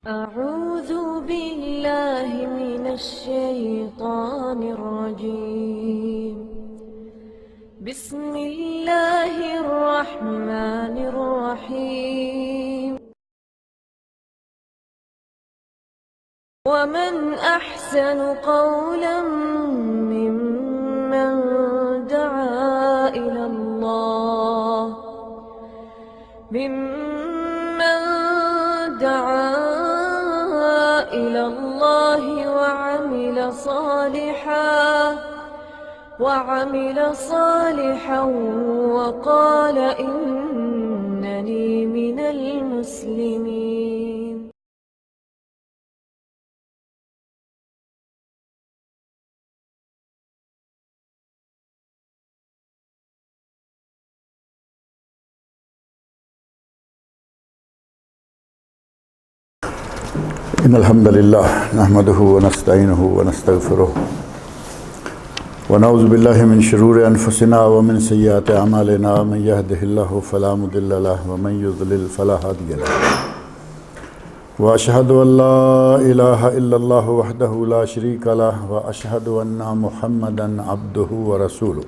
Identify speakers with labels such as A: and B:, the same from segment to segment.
A: أعوذ بالله من الشيطان الرجيم. بسم الله الرحمن الرحيم. ومن أحسن قولا ممن دعا إلى الله وعمل صالحا وقال إنني من المسلمين.
B: إن الحمد لله نحمده ونستعينه ونستغفره ونعوذ بالله من شرور أنفسنا ومن سيئات أعمالنا. من يهده الله فلا مضل له ومن يضلل فلا هادي له. وأشهد أن لا إله إلا الله وحده لا شريك له وأشهد أن محمدا عبده ورسوله.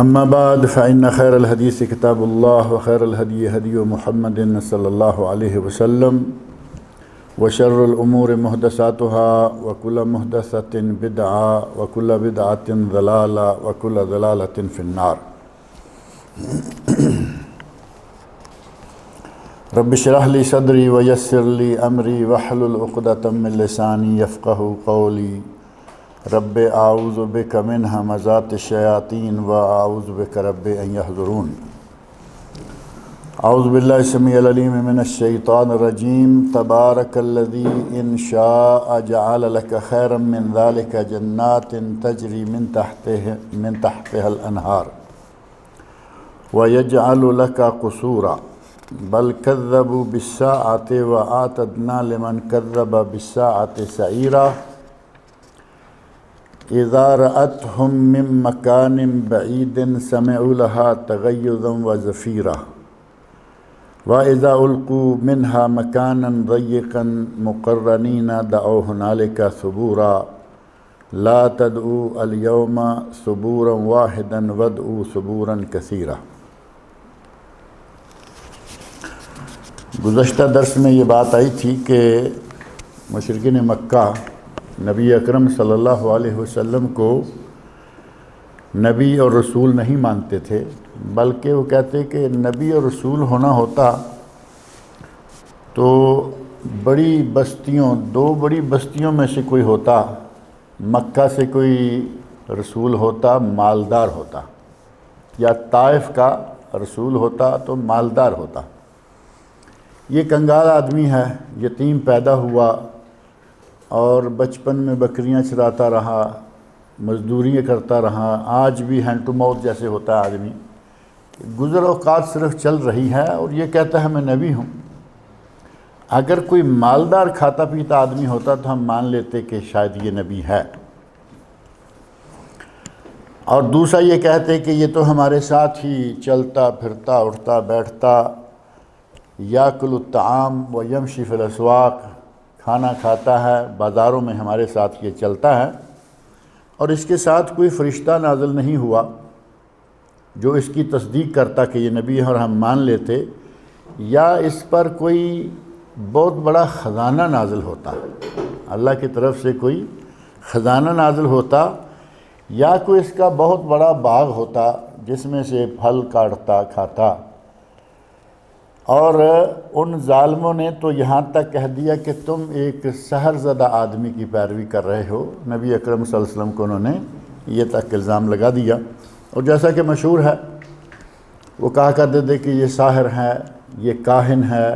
B: أما بعد فإن خير الحديث كتاب الله وخير الهدي هدي محمد صلى الله عليه وسلم وشر الأمور محدثاتها وكل محدثة بدعة وكل بدعة ضلالة وكل ضلالة في النار. رب اشرح لي صدري ويسر لي أمري واحلل عقدة من لساني يفقهوا قولي. رب اعوذ بک من همزات الشیاطین واعوذ بک رب ان یحضرون. اعوذ باللہ السمیع العلیم من الشیطان الرجیم. تبارک الذی ان شاء جعل لك خیرا من ذلك جنات تجری من تحتها الانہار ويجعل لك قصورا بل كذبوا بالساعة وأعتدنا لمن كذب بالساعة سعيرا. اذا رأتهم من مكان بعيد سمعوا لها تغيظا وزفيرا واذا القوا منها مكانا ضيقا مقرنين دعوا هنالك ثبورا لا تدعوا اليوم ثبورا واحدا وادعوا ثبورا كثيرا. گزشتہ درس میں یہ بات آئی تھی کہ مشرکین مکہ نبی اکرم صلی اللہ علیہ وسلم کو نبی اور رسول نہیں مانتے تھے، بلکہ وہ کہتے کہ نبی اور رسول ہونا ہوتا تو دو بڑی بستیوں میں سے کوئی ہوتا. مکہ سے کوئی رسول ہوتا مالدار ہوتا، یا طائف کا رسول ہوتا تو مالدار ہوتا. یہ کنگال آدمی ہے، یتیم پیدا ہوا اور بچپن میں بکریاں چراتا رہا، مزدوریاں کرتا رہا. آج بھی ہینڈ ٹو ماؤتھ جیسے ہوتا ہے آدمی، گزر اوقات صرف چل رہی ہے اور یہ کہتا ہے میں نبی ہوں. اگر کوئی مالدار کھاتا پیتا آدمی ہوتا تو ہم مان لیتے کہ شاید یہ نبی ہے. اور دوسرا یہ کہتے کہ یہ تو ہمارے ساتھ ہی چلتا پھرتا اٹھتا بیٹھتا، یاکل الطعام و یمشی فی الاسواق، کھانا کھاتا ہے، بازاروں میں ہمارے ساتھ یہ چلتا ہے، اور اس کے ساتھ کوئی فرشتہ نازل نہیں ہوا جو اس کی تصدیق کرتا کہ یہ نبی ہے اور ہم مان لیتے، یا اس پر کوئی بہت بڑا خزانہ نازل ہوتا، اللہ کی طرف سے کوئی خزانہ نازل ہوتا، یا کوئی اس کا بہت بڑا باغ ہوتا جس میں سے پھل کاٹتا کھاتا. اور ان ظالموں نے تو یہاں تک کہہ دیا کہ تم ایک سحر زدہ آدمی کی پیروی کر رہے ہو. نبی اکرم صلی اللہ علیہ وسلم کو انہوں نے یہ تک الزام لگا دیا. اور جیسا کہ مشہور ہے، وہ کہا کرتے تھے کہ یہ ساحر ہے، یہ کاہن ہے،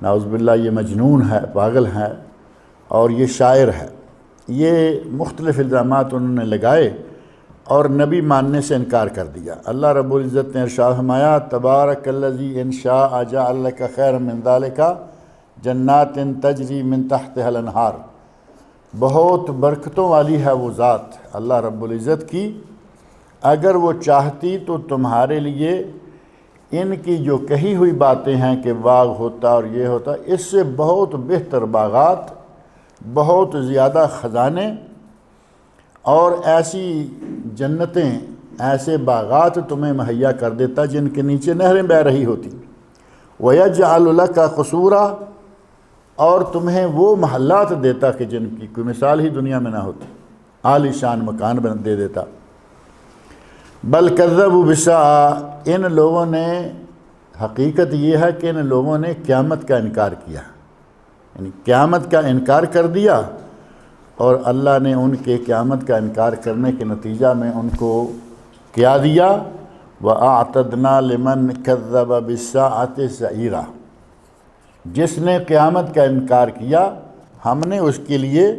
B: نعوذ باللہ یہ مجنون ہے، پاگل ہے، اور یہ شاعر ہے. یہ مختلف الزامات انہوں نے لگائے اور نبی ماننے سے انکار کر دیا. اللہ رب العزت نے ارشاد فرمایا تبارک الذی ان شاء جعل لک خیرا من ذلک جنات تجری من تحتها الانہار. بہت برکتوں والی ہے وہ ذات اللہ رب العزت کی، اگر وہ چاہتی تو تمہارے لیے ان کی جو کہی ہوئی باتیں ہیں کہ باغ ہوتا اور یہ ہوتا، اس سے بہت بہتر باغات، بہت زیادہ خزانے اور ایسی جنتیں، ایسے باغات تمہیں مہیا کر دیتا جن کے نیچے نہریں بہہ رہی ہوتی۔ وَيَجْعَلُ لَكَ قُصُورًا، اور تمہیں وہ محلات دیتا کہ جن کی کوئی مثال ہی دنیا میں نہ ہوتی، عالی شان مکان دے دیتا۔ بل کذبوا بالساعۃ، ان لوگوں نے، حقیقت یہ ہے کہ ان لوگوں نے قیامت کا انکار کیا، یعنی قیامت کا انکار کر دیا، اور اللہ نے ان کے قیامت کا انکار کرنے کے نتیجہ میں ان کو کیا دیا، وَأَعْتَدْنَا لِمَنْ كَذَّبَ بِالسَّاعَةِ سَعِيرًا، جس نے قیامت کا انکار کیا ہم نے اس کے لیے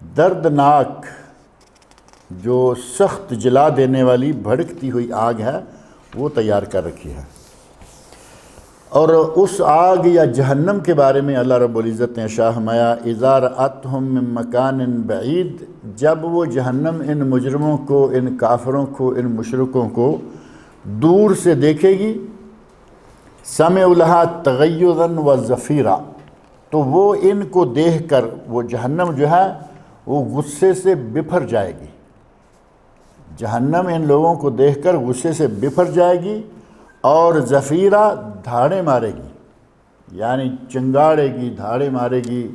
B: دردناک، جو سخت جلا دینے والی بھڑکتی ہوئی آگ ہے وہ تیار کر رکھی ہے۔ اور اس آگ یا جہنم کے بارے میں اللہ رب العزت نے ارشاد فرمایا، اذا رأتهم من مکان بعید، جب وہ جہنم ان مجرموں کو، ان کافروں کو، ان مشرکوں کو دور سے دیکھے گی، سمعوا لها تغیظا وزفیرا، تو وہ ان کو دیکھ کر، وہ جہنم جو ہے وہ غصے سے بپھر جائے گی، جہنم ان لوگوں کو دیکھ کر غصے سے بپھر جائے گی، اور زفیرہ دھاڑے مارے گی، یعنی چنگاڑے گی، دھاڑے مارے گی،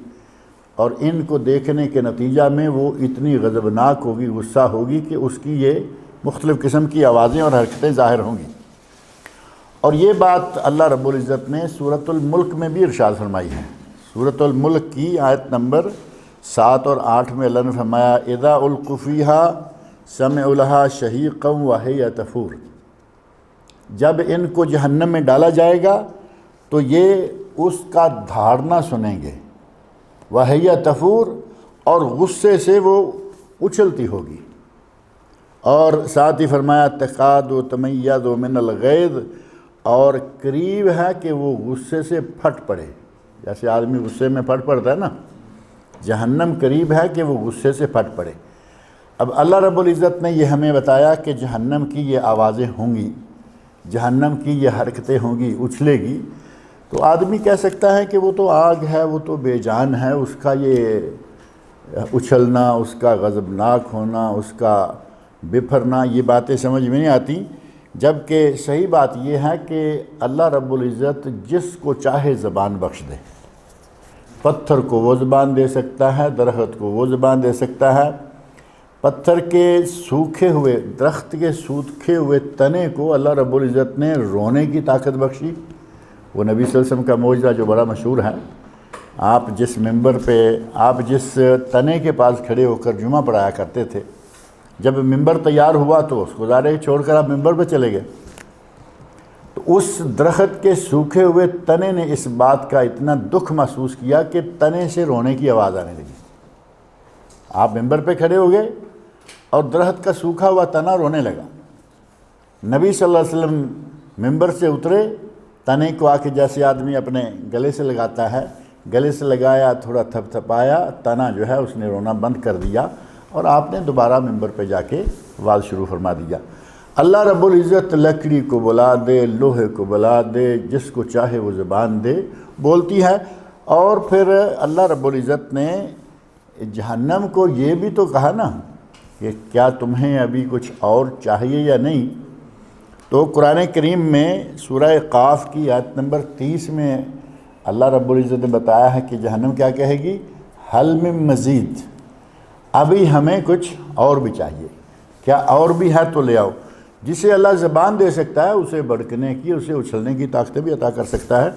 B: اور ان کو دیکھنے کے نتیجہ میں وہ اتنی غضبناک ہوگی، غصہ ہوگی کہ اس کی یہ مختلف قسم کی آوازیں اور حرکتیں ظاہر ہوں گی۔ اور یہ بات اللہ رب العزت نے سورۃ الملک میں بھی ارشاد فرمائی ہے۔ سورۃ الملک کی آیت نمبر 7 اور 8 میں اللہ نے فرمایا، اذا القوا فیہا سمعوا لها شہیقا وہی تفور، جب ان کو جہنم میں ڈالا جائے گا تو یہ اس کا دھاڑنا سنیں گے، وہی تفور، اور غصے سے وہ اچھلتی ہوگی، اور ساتھ ہی فرمایا تکاد تمیز من الغیظ، اور قریب ہے کہ وہ غصے سے پھٹ پڑے، جیسے آدمی غصے میں پھٹ پڑتا ہے نا، جہنم قریب ہے کہ وہ غصے سے پھٹ پڑے۔ اب اللہ رب العزت نے یہ ہمیں بتایا کہ جہنم کی یہ آوازیں ہوں گی، جہنم کی یہ حرکتیں ہوں گی، اچھلے گی، تو آدمی کہہ سکتا ہے کہ وہ تو آگ ہے، وہ تو بے جان ہے، اس کا یہ اچھلنا، اس کا غضبناک ہونا، اس کا بپھرنا، یہ باتیں سمجھ میں نہیں آتی، جبکہ صحیح بات یہ ہے کہ اللہ رب العزت جس کو چاہے زبان بخش دے، پتھر کو وہ زبان دے سکتا ہے، درخت کو وہ زبان دے سکتا ہے، پتھر کے سوکھے ہوئے، درخت کے سوکھے ہوئے تنے کو اللہ رب العزت نے رونے کی طاقت بخشی۔ وہ نبی صلی اللہ علیہ وسلم کا معجزہ جو بڑا مشہور ہے، آپ جس ممبر پہ، آپ جس تنے کے پاس کھڑے ہو کر جمعہ پڑھایا کرتے تھے، جب ممبر تیار ہوا تو اس کو ظاہر چھوڑ کر آپ ممبر پہ چلے گئے، تو اس درخت کے سوکھے ہوئے تنے نے اس بات کا اتنا دکھ محسوس کیا کہ تنے سے رونے کی آواز آنے لگی۔ آپ ممبر پہ کھڑے ہو گئے اور درخت کا سوکھا ہوا تنا رونے لگا۔ نبی صلی اللہ علیہ وسلم ممبر سے اترے، تنے کو آ کے جیسے آدمی اپنے گلے سے لگاتا ہے، گلے سے لگایا، تھوڑا تھپ تھپایا، تنا جو ہے اس نے رونا بند کر دیا، اور آپ نے دوبارہ ممبر پہ جا کے واز شروع فرما دیا۔ اللہ رب العزت لکڑی کو بلا دے، لوہے کو بلا دے، جس کو چاہے وہ زبان دے، بولتی ہے۔ اور پھر اللہ رب العزت نے جہنم کو یہ بھی تو کہا نا کہ کیا تمہیں ابھی کچھ اور چاہیے یا نہیں؟ تو قرآن کریم میں سورہ قاف کی آیت نمبر 30 میں اللہ رب العزت نے بتایا ہے کہ جہنم کیا کہے گی، حل من مزید، ابھی ہمیں کچھ اور بھی چاہیے، کیا اور بھی ہے تو لے آؤ۔ جسے اللہ زبان دے سکتا ہے اسے بھڑکنے کی، اسے اچھلنے کی طاقت بھی عطا کر سکتا ہے۔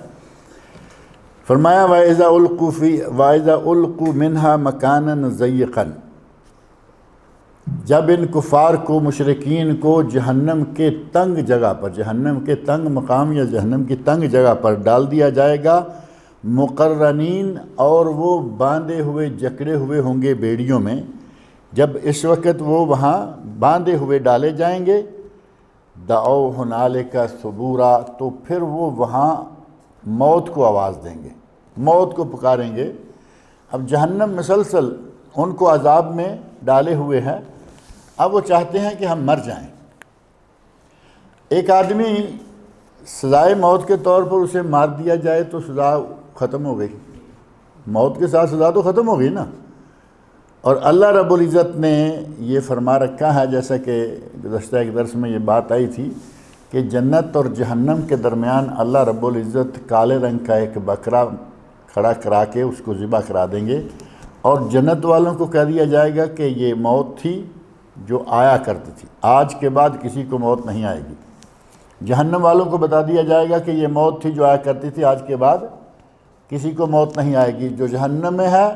B: فرمایا وَإِذَا أُلْقُوا مِنْهَا مَكَانًا ضَيِّقًا، جب ان کفار کو، مشرکین کو جہنم کے تنگ جگہ پر، جہنم کے تنگ مقام یا جہنم کی تنگ جگہ پر ڈال دیا جائے گا، مقرنین، اور وہ باندھے ہوئے، جکڑے ہوئے ہوں گے بیڑیوں میں، جب اس وقت وہ وہاں باندھے ہوئے ڈالے جائیں گے، دعوا ہنالک ثبورا، تو پھر وہ وہاں موت کو آواز دیں گے، موت کو پکاریں گے۔ اب جہنم مسلسل ان کو عذاب میں ڈالے ہوئے ہے، اب وہ چاہتے ہیں کہ ہم مر جائیں۔ ایک آدمی سزائے موت کے طور پر اسے مار دیا جائے تو سزا ختم ہو گئی، موت کے ساتھ سزا تو ختم ہو گئی نا۔ اور اللہ رب العزت نے یہ فرما رکھا ہے، جیسا کہ گزشتہ ایک درس میں یہ بات آئی تھی کہ جنت اور جہنم کے درمیان اللہ رب العزت کالے رنگ کا ایک بکرا کھڑا کرا کے اس کو ذبح کرا دیں گے، اور جنت والوں کو کہہ دیا جائے گا کہ یہ موت تھی جو آیا کرتی تھی، آج کے بعد کسی کو موت نہیں آئے گی۔ جہنم والوں کو بتا دیا جائے گا کہ یہ موت تھی جو آیا کرتی تھی، آج کے بعد کسی کو موت نہیں آئے گی۔ جو جہنم میں ہے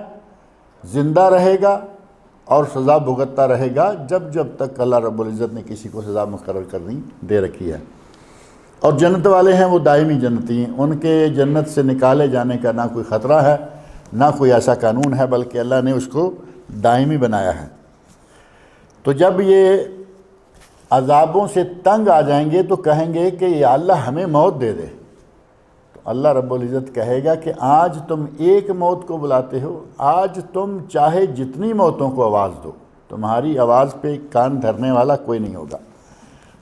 B: زندہ رہے گا اور سزا بھگتتا رہے گا جب تک اللہ رب العزت نے کسی کو سزا مقرر کرنی دے رکھی ہے۔ اور جنت والے ہیں وہ دائمی جنتی ہیں، ان کے جنت سے نکالے جانے کا نہ کوئی خطرہ ہے نہ کوئی ایسا قانون ہے، بلکہ اللہ نے اس کو دائمی بنایا ہے۔ تو جب یہ عذابوں سے تنگ آ جائیں گے تو کہیں گے کہ یا اللہ ہمیں موت دے دے، تو اللہ رب العزت کہے گا کہ آج تم ایک موت کو بلاتے ہو، آج تم چاہے جتنی موتوں کو آواز دو، تمہاری آواز پہ کان دھرنے والا کوئی نہیں ہوگا۔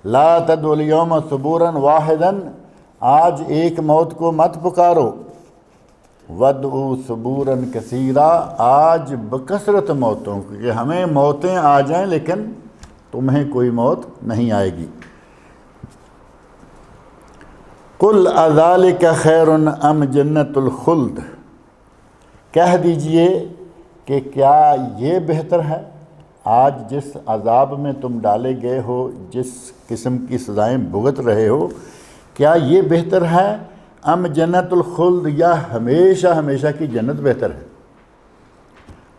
B: لا تدعوا اليوم ثبورا واحدا، آج ایک موت کو مت پکارو، وادعوا ثبورا کثیرا، آج بکثرت موتوں کہ ہمیں موتیں آ جائیں لیکن تمہیں کوئی موت نہیں آئے گی۔ قل اذالک خیر ام جنت الخلد، کہہ دیجئے کہ کیا یہ بہتر ہے، آج جس عذاب میں تم ڈالے گئے ہو، جس قسم کی سزائیں بھگت رہے ہو، کیا یہ بہتر ہے ام جنت الخلد، یا ہمیشہ ہمیشہ کی جنت بہتر ہے؟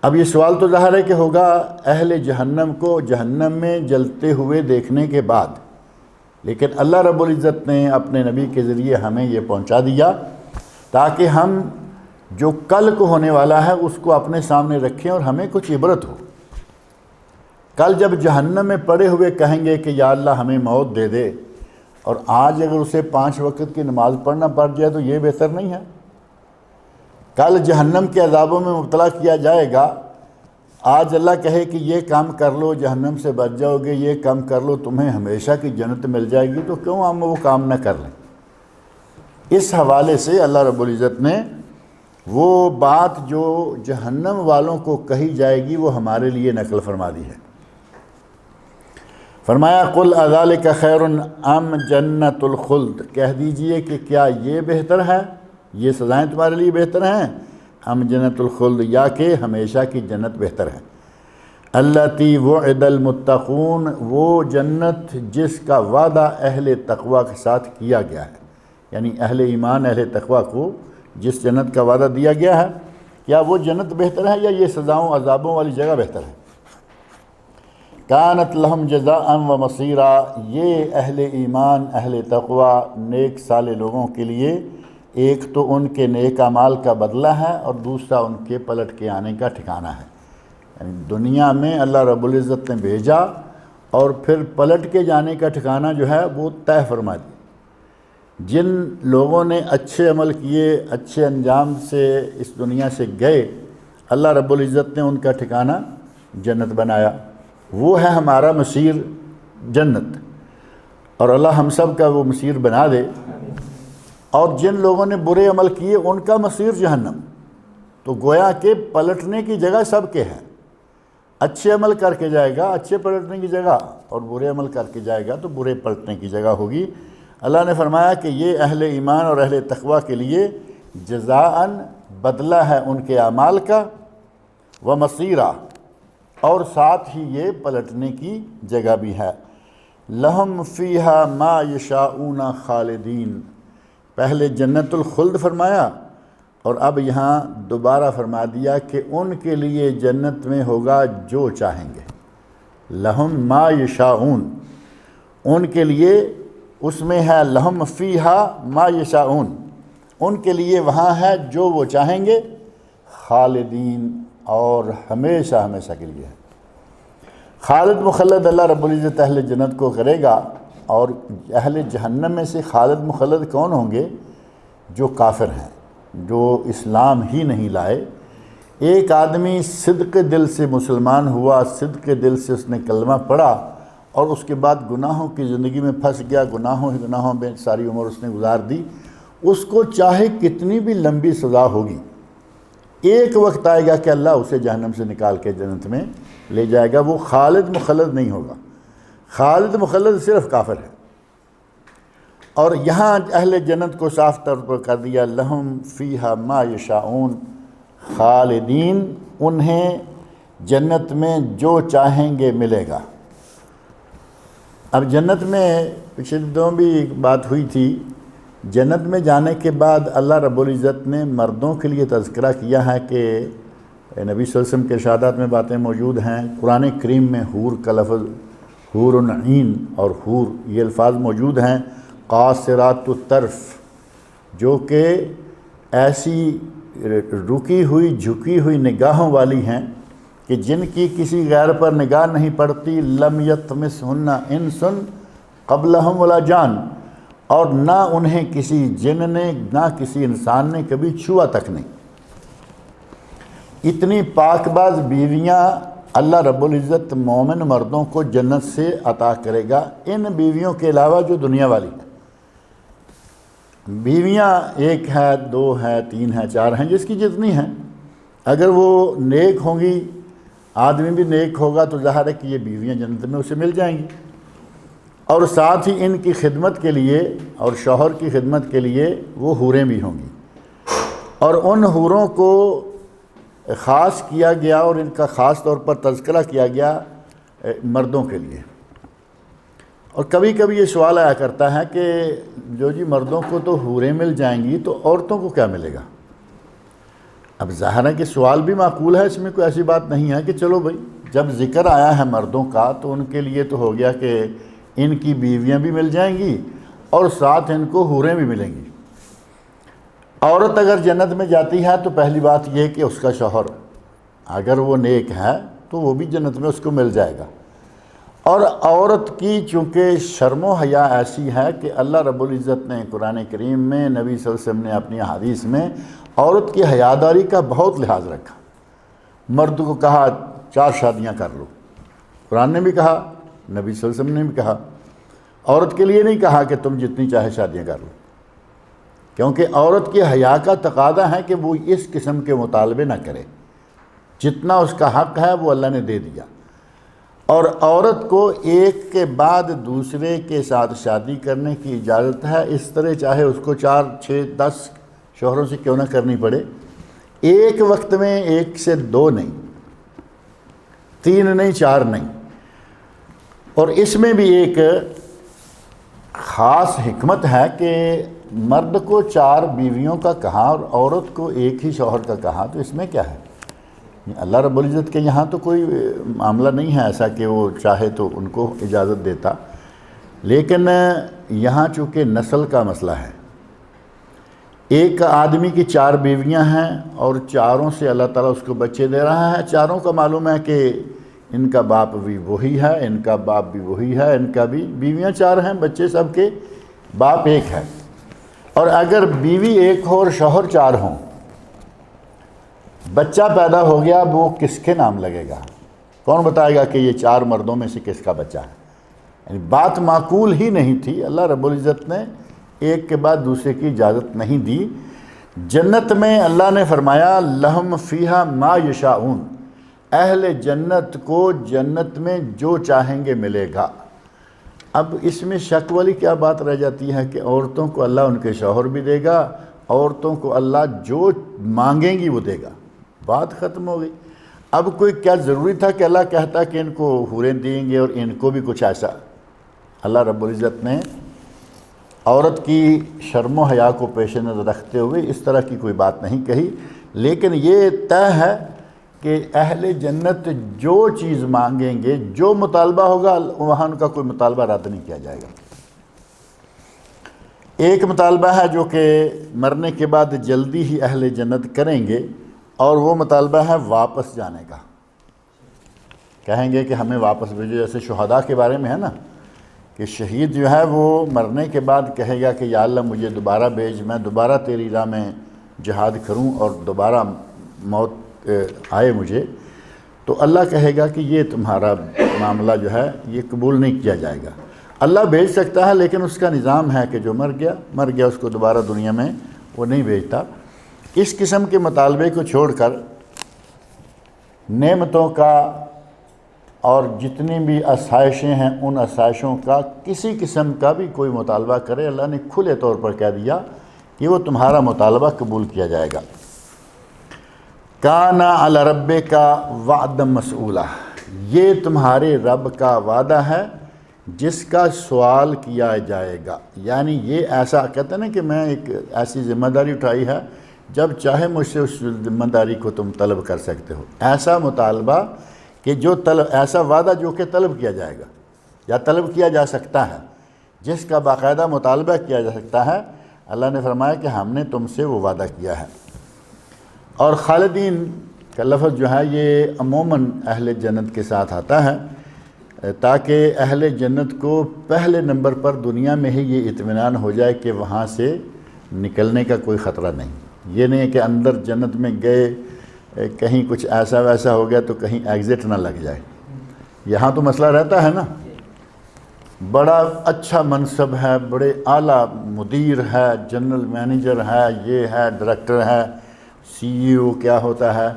B: اب یہ سوال تو ظاہر ہے کہ ہوگا اہل جہنم کو جہنم میں جلتے ہوئے دیکھنے کے بعد، لیکن اللہ رب العزت نے اپنے نبی کے ذریعے ہمیں یہ پہنچا دیا تاکہ ہم جو کل کو ہونے والا ہے اس کو اپنے سامنے رکھیں اور ہمیں کچھ عبرت ہو۔ کل جب جہنم میں پڑے ہوئے کہیں گے کہ یا اللہ ہمیں موت دے دے، اور آج اگر اسے 5 وقت کی نماز پڑھنا پڑ جائے تو یہ بہتر نہیں ہے؟ کل جہنم کے عذابوں میں مبتلا کیا جائے گا، آج اللہ کہے کہ یہ کام کر لو جہنم سے بچ جاؤ گے، یہ کام کر لو تمہیں ہمیشہ کی جنت مل جائے گی، تو کیوں ہم وہ کام نہ کر لیں؟ اس حوالے سے اللہ رب العزت نے وہ بات جو جہنم والوں کو کہی جائے گی وہ ہمارے لیے نقل فرما دی ہے۔ فرمایا قل اذالک خیر ام جنت الخلد، کہہ دیجئے کہ کیا یہ بہتر ہے، یہ سزائیں تمہارے لیے بہتر ہیں، ام جنت الخلد، یا کہ ہمیشہ کی جنت بہتر ہے۔ التی وعد المتقون، وہ جنت جس کا وعدہ اہل تقوی کے ساتھ کیا گیا ہے، یعنی اہل ایمان اہل تقوی کو جس جنت کا وعدہ دیا گیا ہے، کیا وہ جنت بہتر ہے یا یہ سزاؤں عذابوں والی جگہ بہتر ہے؟ کانت لہم جزاء و مصیرا، یہ اہل ایمان اہل تقوی نیک صالح لوگوں کے لیے ایک تو ان کے نیک اعمال کا بدلہ ہے اور دوسرا ان کے پلٹ کے آنے کا ٹھکانہ ہے۔ یعنی دنیا میں اللہ رب العزت نے بھیجا اور پھر پلٹ کے جانے کا ٹھکانہ جو ہے وہ طے فرما دیا۔ جن لوگوں نے اچھے عمل کیے، اچھے انجام سے اس دنیا سے گئے، اللہ رب العزت نے ان کا ٹھکانہ جنت بنایا، وہ ہے ہمارا مسیر جنت، اور اللہ ہم سب کا وہ مسیر بنا دے۔ اور جن لوگوں نے برے عمل کیے ان کا مسیر جہنم، تو گویا کہ پلٹنے کی جگہ سب کے ہے، اچھے عمل کر کے جائے گا اچھے پلٹنے کی جگہ، اور برے عمل کر کے جائے گا تو برے پلٹنے کی جگہ ہوگی۔ اللہ نے فرمایا کہ یہ اہل ایمان اور اہل تقوی کے لیے جزاءً بدلہ ہے ان کے اعمال کا، و مصیرا، اور ساتھ ہی یہ پلٹنے کی جگہ بھی ہے۔ لہم فیہا ما یشاؤون خالدین، پہلے جنت الخلد فرمایا اور اب یہاں دوبارہ فرما دیا کہ ان کے لیے جنت میں ہوگا جو چاہیں گے۔ لہم ما یشاؤون، ان کے لیے اس میں ہے لہم فیہا ما یشاؤون، ان کے لیے وہاں ہے جو وہ چاہیں گے، خالدین، اور ہمیشہ ہمیشہ کے لیے ہے۔ خالد مخلد اللہ رب العزت اہل جنت کو کرے گا، اور اہل جہنم میں سے خالد مخلد کون ہوں گے؟ جو کافر ہیں، جو اسلام ہی نہیں لائے۔ ایک آدمی صدق دل سے مسلمان ہوا، صدق دل سے اس نے کلمہ پڑھا، اور اس کے بعد گناہوں کی زندگی میں پھنس گیا، گناہوں میں ساری عمر اس نے گزار دی، اس کو چاہے کتنی بھی لمبی سزا ہوگی، ایک وقت آئے گا کہ اللہ اسے جہنم سے نکال کے جنت میں لے جائے گا۔ وہ خالد مخلد نہیں ہوگا، خالد مخلد صرف کافر ہے۔ اور یہاں اہل جنت کو صاف طور پر کر دیا لہم فیہا ما یشاؤون خالدین، انہیں جنت میں جو چاہیں گے ملے گا۔ اب جنت میں پچھلے دنوں بھی ایک بات ہوئی تھی، جنت میں جانے کے بعد اللہ رب العزت نے مردوں کے لیے تذکرہ کیا ہے کہ نبی صلی اللہ علیہ وسلم کے ارشادات میں باتیں موجود ہیں، قرآن کریم میں حور کا لفظ، حور عین اور حور یہ الفاظ موجود ہیں، قاصرات الطرف، جو کہ ایسی رکی ہوئی جھکی ہوئی نگاہوں والی ہیں کہ جن کی کسی غیر پر نگاہ نہیں پڑتی، لم یطمثہن انس قبلہم ولا جان، اور نہ انہیں کسی جن نے نہ کسی انسان نے کبھی چھوا تک نہیں۔ اتنی پاک باز بیویاں اللہ رب العزت مومن مردوں کو جنت سے عطا کرے گا، ان بیویوں کے علاوہ جو دنیا والی ہیں۔ بیویاں ایک ہے، دو ہے، تین ہے، چار ہیں، جس کی جتنی ہیں، اگر وہ نیک ہوں گی، آدمی بھی نیک ہوگا تو ظاہر ہے کہ یہ بیویاں جنت میں اسے مل جائیں گی، اور ساتھ ہی ان کی خدمت کے لیے اور شوہر کی خدمت کے لیے وہ حوریں بھی ہوں گی، اور ان حوروں کو خاص کیا گیا اور ان کا خاص طور پر تذکرہ کیا گیا مردوں کے لیے۔ اور کبھی کبھی یہ سوال آیا کرتا ہے کہ جو جی مردوں کو تو حوریں مل جائیں گی تو عورتوں کو کیا ملے گا؟ اب ظاہر ہے کہ سوال بھی معقول ہے، اس میں کوئی ایسی بات نہیں ہے کہ چلو بھائی جب ذکر آیا ہے مردوں کا تو ان کے لیے تو ہو گیا کہ ان کی بیویاں بھی مل جائیں گی اور ساتھ ان کو حوریں بھی ملیں گی۔ عورت اگر جنت میں جاتی ہے تو پہلی بات یہ کہ اس کا شوہر اگر وہ نیک ہے تو وہ بھی جنت میں اس کو مل جائے گا۔ اور عورت کی چونکہ شرم و حیا ایسی ہے کہ اللہ رب العزت نے قرآن کریم میں، نبی صلی اللہ علیہ وسلم نے اپنی حدیث میں عورت کی حیاداری کا بہت لحاظ رکھا۔ مرد کو کہا 4 شادیاں کر لو، قرآن نے بھی کہا، نبی صلی اللہ علیہ وسلم نے بھی کہا۔ عورت کے لیے نہیں کہا کہ تم جتنی چاہے شادیاں کر لو، کیونکہ عورت کی حیا کا تقاضا ہے کہ وہ اس قسم کے مطالبے نہ کرے، جتنا اس کا حق ہے وہ اللہ نے دے دیا۔ اور عورت کو ایک کے بعد دوسرے کے ساتھ شادی کرنے کی اجازت ہے، اس طرح چاہے اس کو 4 6 10 شوہروں سے کیوں نہ کرنی پڑے، ایک وقت میں 1 سے 2 نہیں، 3 نہیں، 4 نہیں۔ اور اس میں بھی ایک خاص حکمت ہے کہ مرد کو 4 بیویوں کا کہا اور عورت کو 1 ہی شوہر کا کہا، تو اس میں کیا ہے؟ اللہ رب العزت کے یہاں تو کوئی معاملہ نہیں ہے ایسا کہ وہ چاہے تو ان کو اجازت دیتا، لیکن یہاں چونکہ نسل کا مسئلہ ہے، ایک آدمی کی 4 بیویاں ہیں اور چاروں سے اللہ تعالیٰ اس کو بچے دے رہا ہے، چاروں کا معلوم ہے کہ ان کا باپ بھی وہی ہے، ان کا باپ بھی وہی ہے، ان کا بھی بیویاں 4 ہیں، بچے سب کے، باپ 1 ہے۔ اور اگر بیوی 1 ہو اور شوہر 4 ہوں، بچہ پیدا ہو گیا، وہ کس کے نام لگے گا؟ کون بتائے گا کہ یہ 4 مردوں میں سے کس کا بچہ ہے؟ یعنی بات معقول ہی نہیں تھی، اللہ رب العزت نے ایک کے بعد دوسرے کی اجازت نہیں دی۔ جنت میں اللہ نے فرمایا لہم فیہا ما یشاؤون، اہل جنت کو جنت میں جو چاہیں گے ملے گا۔ اب اس میں شک والی کیا بات رہ جاتی ہے کہ عورتوں کو اللہ ان کے شوہر بھی دے گا، عورتوں کو اللہ جو مانگیں گی وہ دے گا، بات ختم ہو گئی۔ اب کوئی کیا ضروری تھا کہ اللہ کہتا کہ ان کو حوریں دیں گے اور ان کو بھی کچھ ایسا؟ اللہ رب العزت نے عورت کی شرم و حیا کو پیش نظر رکھتے ہوئے اس طرح کی کوئی بات نہیں کہی، لیکن یہ طے ہے کہ اہل جنت جو چیز مانگیں گے، جو مطالبہ ہوگا، وہاں ان کا کوئی مطالبہ رد نہیں کیا جائے گا۔ ایک مطالبہ ہے جو کہ مرنے کے بعد جلدی ہی اہل جنت کریں گے، اور وہ مطالبہ ہے واپس جانے کا۔ کہیں گے کہ ہمیں واپس بھیجو، جیسے شہداء کے بارے میں ہے نا کہ شہید جو ہے وہ مرنے کے بعد کہے گا کہ یا اللہ مجھے دوبارہ بھیج، میں دوبارہ تیری راہ میں جہاد کروں اور دوبارہ موت آئے مجھے۔ تو اللہ کہے گا کہ یہ تمہارا معاملہ جو ہے یہ قبول نہیں کیا جائے گا۔ اللہ بھیج سکتا ہے لیکن اس کا نظام ہے کہ جو مر گیا اس کو دوبارہ دنیا میں وہ نہیں بھیجتا۔ اس قسم کے مطالبے کو چھوڑ کر نعمتوں کا اور جتنی بھی آسائشیں ہیں ان آسائشوں کا کسی قسم کا بھی کوئی مطالبہ کرے، اللہ نے کھلے طور پر کہہ دیا کہ وہ تمہارا مطالبہ قبول کیا جائے گا۔ کانا علی ربک وعدا مسئولا، یہ تمہارے رب کا وعدہ ہے جس کا سوال کیا جائے گا۔ یعنی یہ ایسا کہتے ہیں نا کہ میں ایک ایسی ذمہ داری اٹھائی ہے جب چاہے مجھ سے اس ذمہ داری کو تم طلب کر سکتے ہو، ایسا مطالبہ کہ جو ایسا وعدہ جو کہ طلب کیا جائے گا یا طلب کیا جا سکتا ہے، جس کا باقاعدہ مطالبہ کیا جا سکتا ہے۔ اللہ نے فرمایا کہ ہم نے تم سے وہ وعدہ کیا ہے۔ اور خالدین کا لفظ جو ہے یہ عموماً اہل جنت کے ساتھ آتا ہے تاکہ اہل جنت کو پہلے نمبر پر دنیا میں ہی یہ اطمینان ہو جائے کہ وہاں سے نکلنے کا کوئی خطرہ نہیں۔ یہ نہیں ہے کہ اندر جنت میں گئے کہیں کچھ ایسا ویسا ہو گیا تو کہیں ایگزٹ نہ لگ جائے۔ یہاں تو مسئلہ رہتا ہے نا، بڑا اچھا منصب ہے، بڑے اعلیٰ مدیر ہے، جنرل مینیجر ہے، یہ ہے، ڈائریکٹر ہے، سی ای او کیا ہوتا ہے،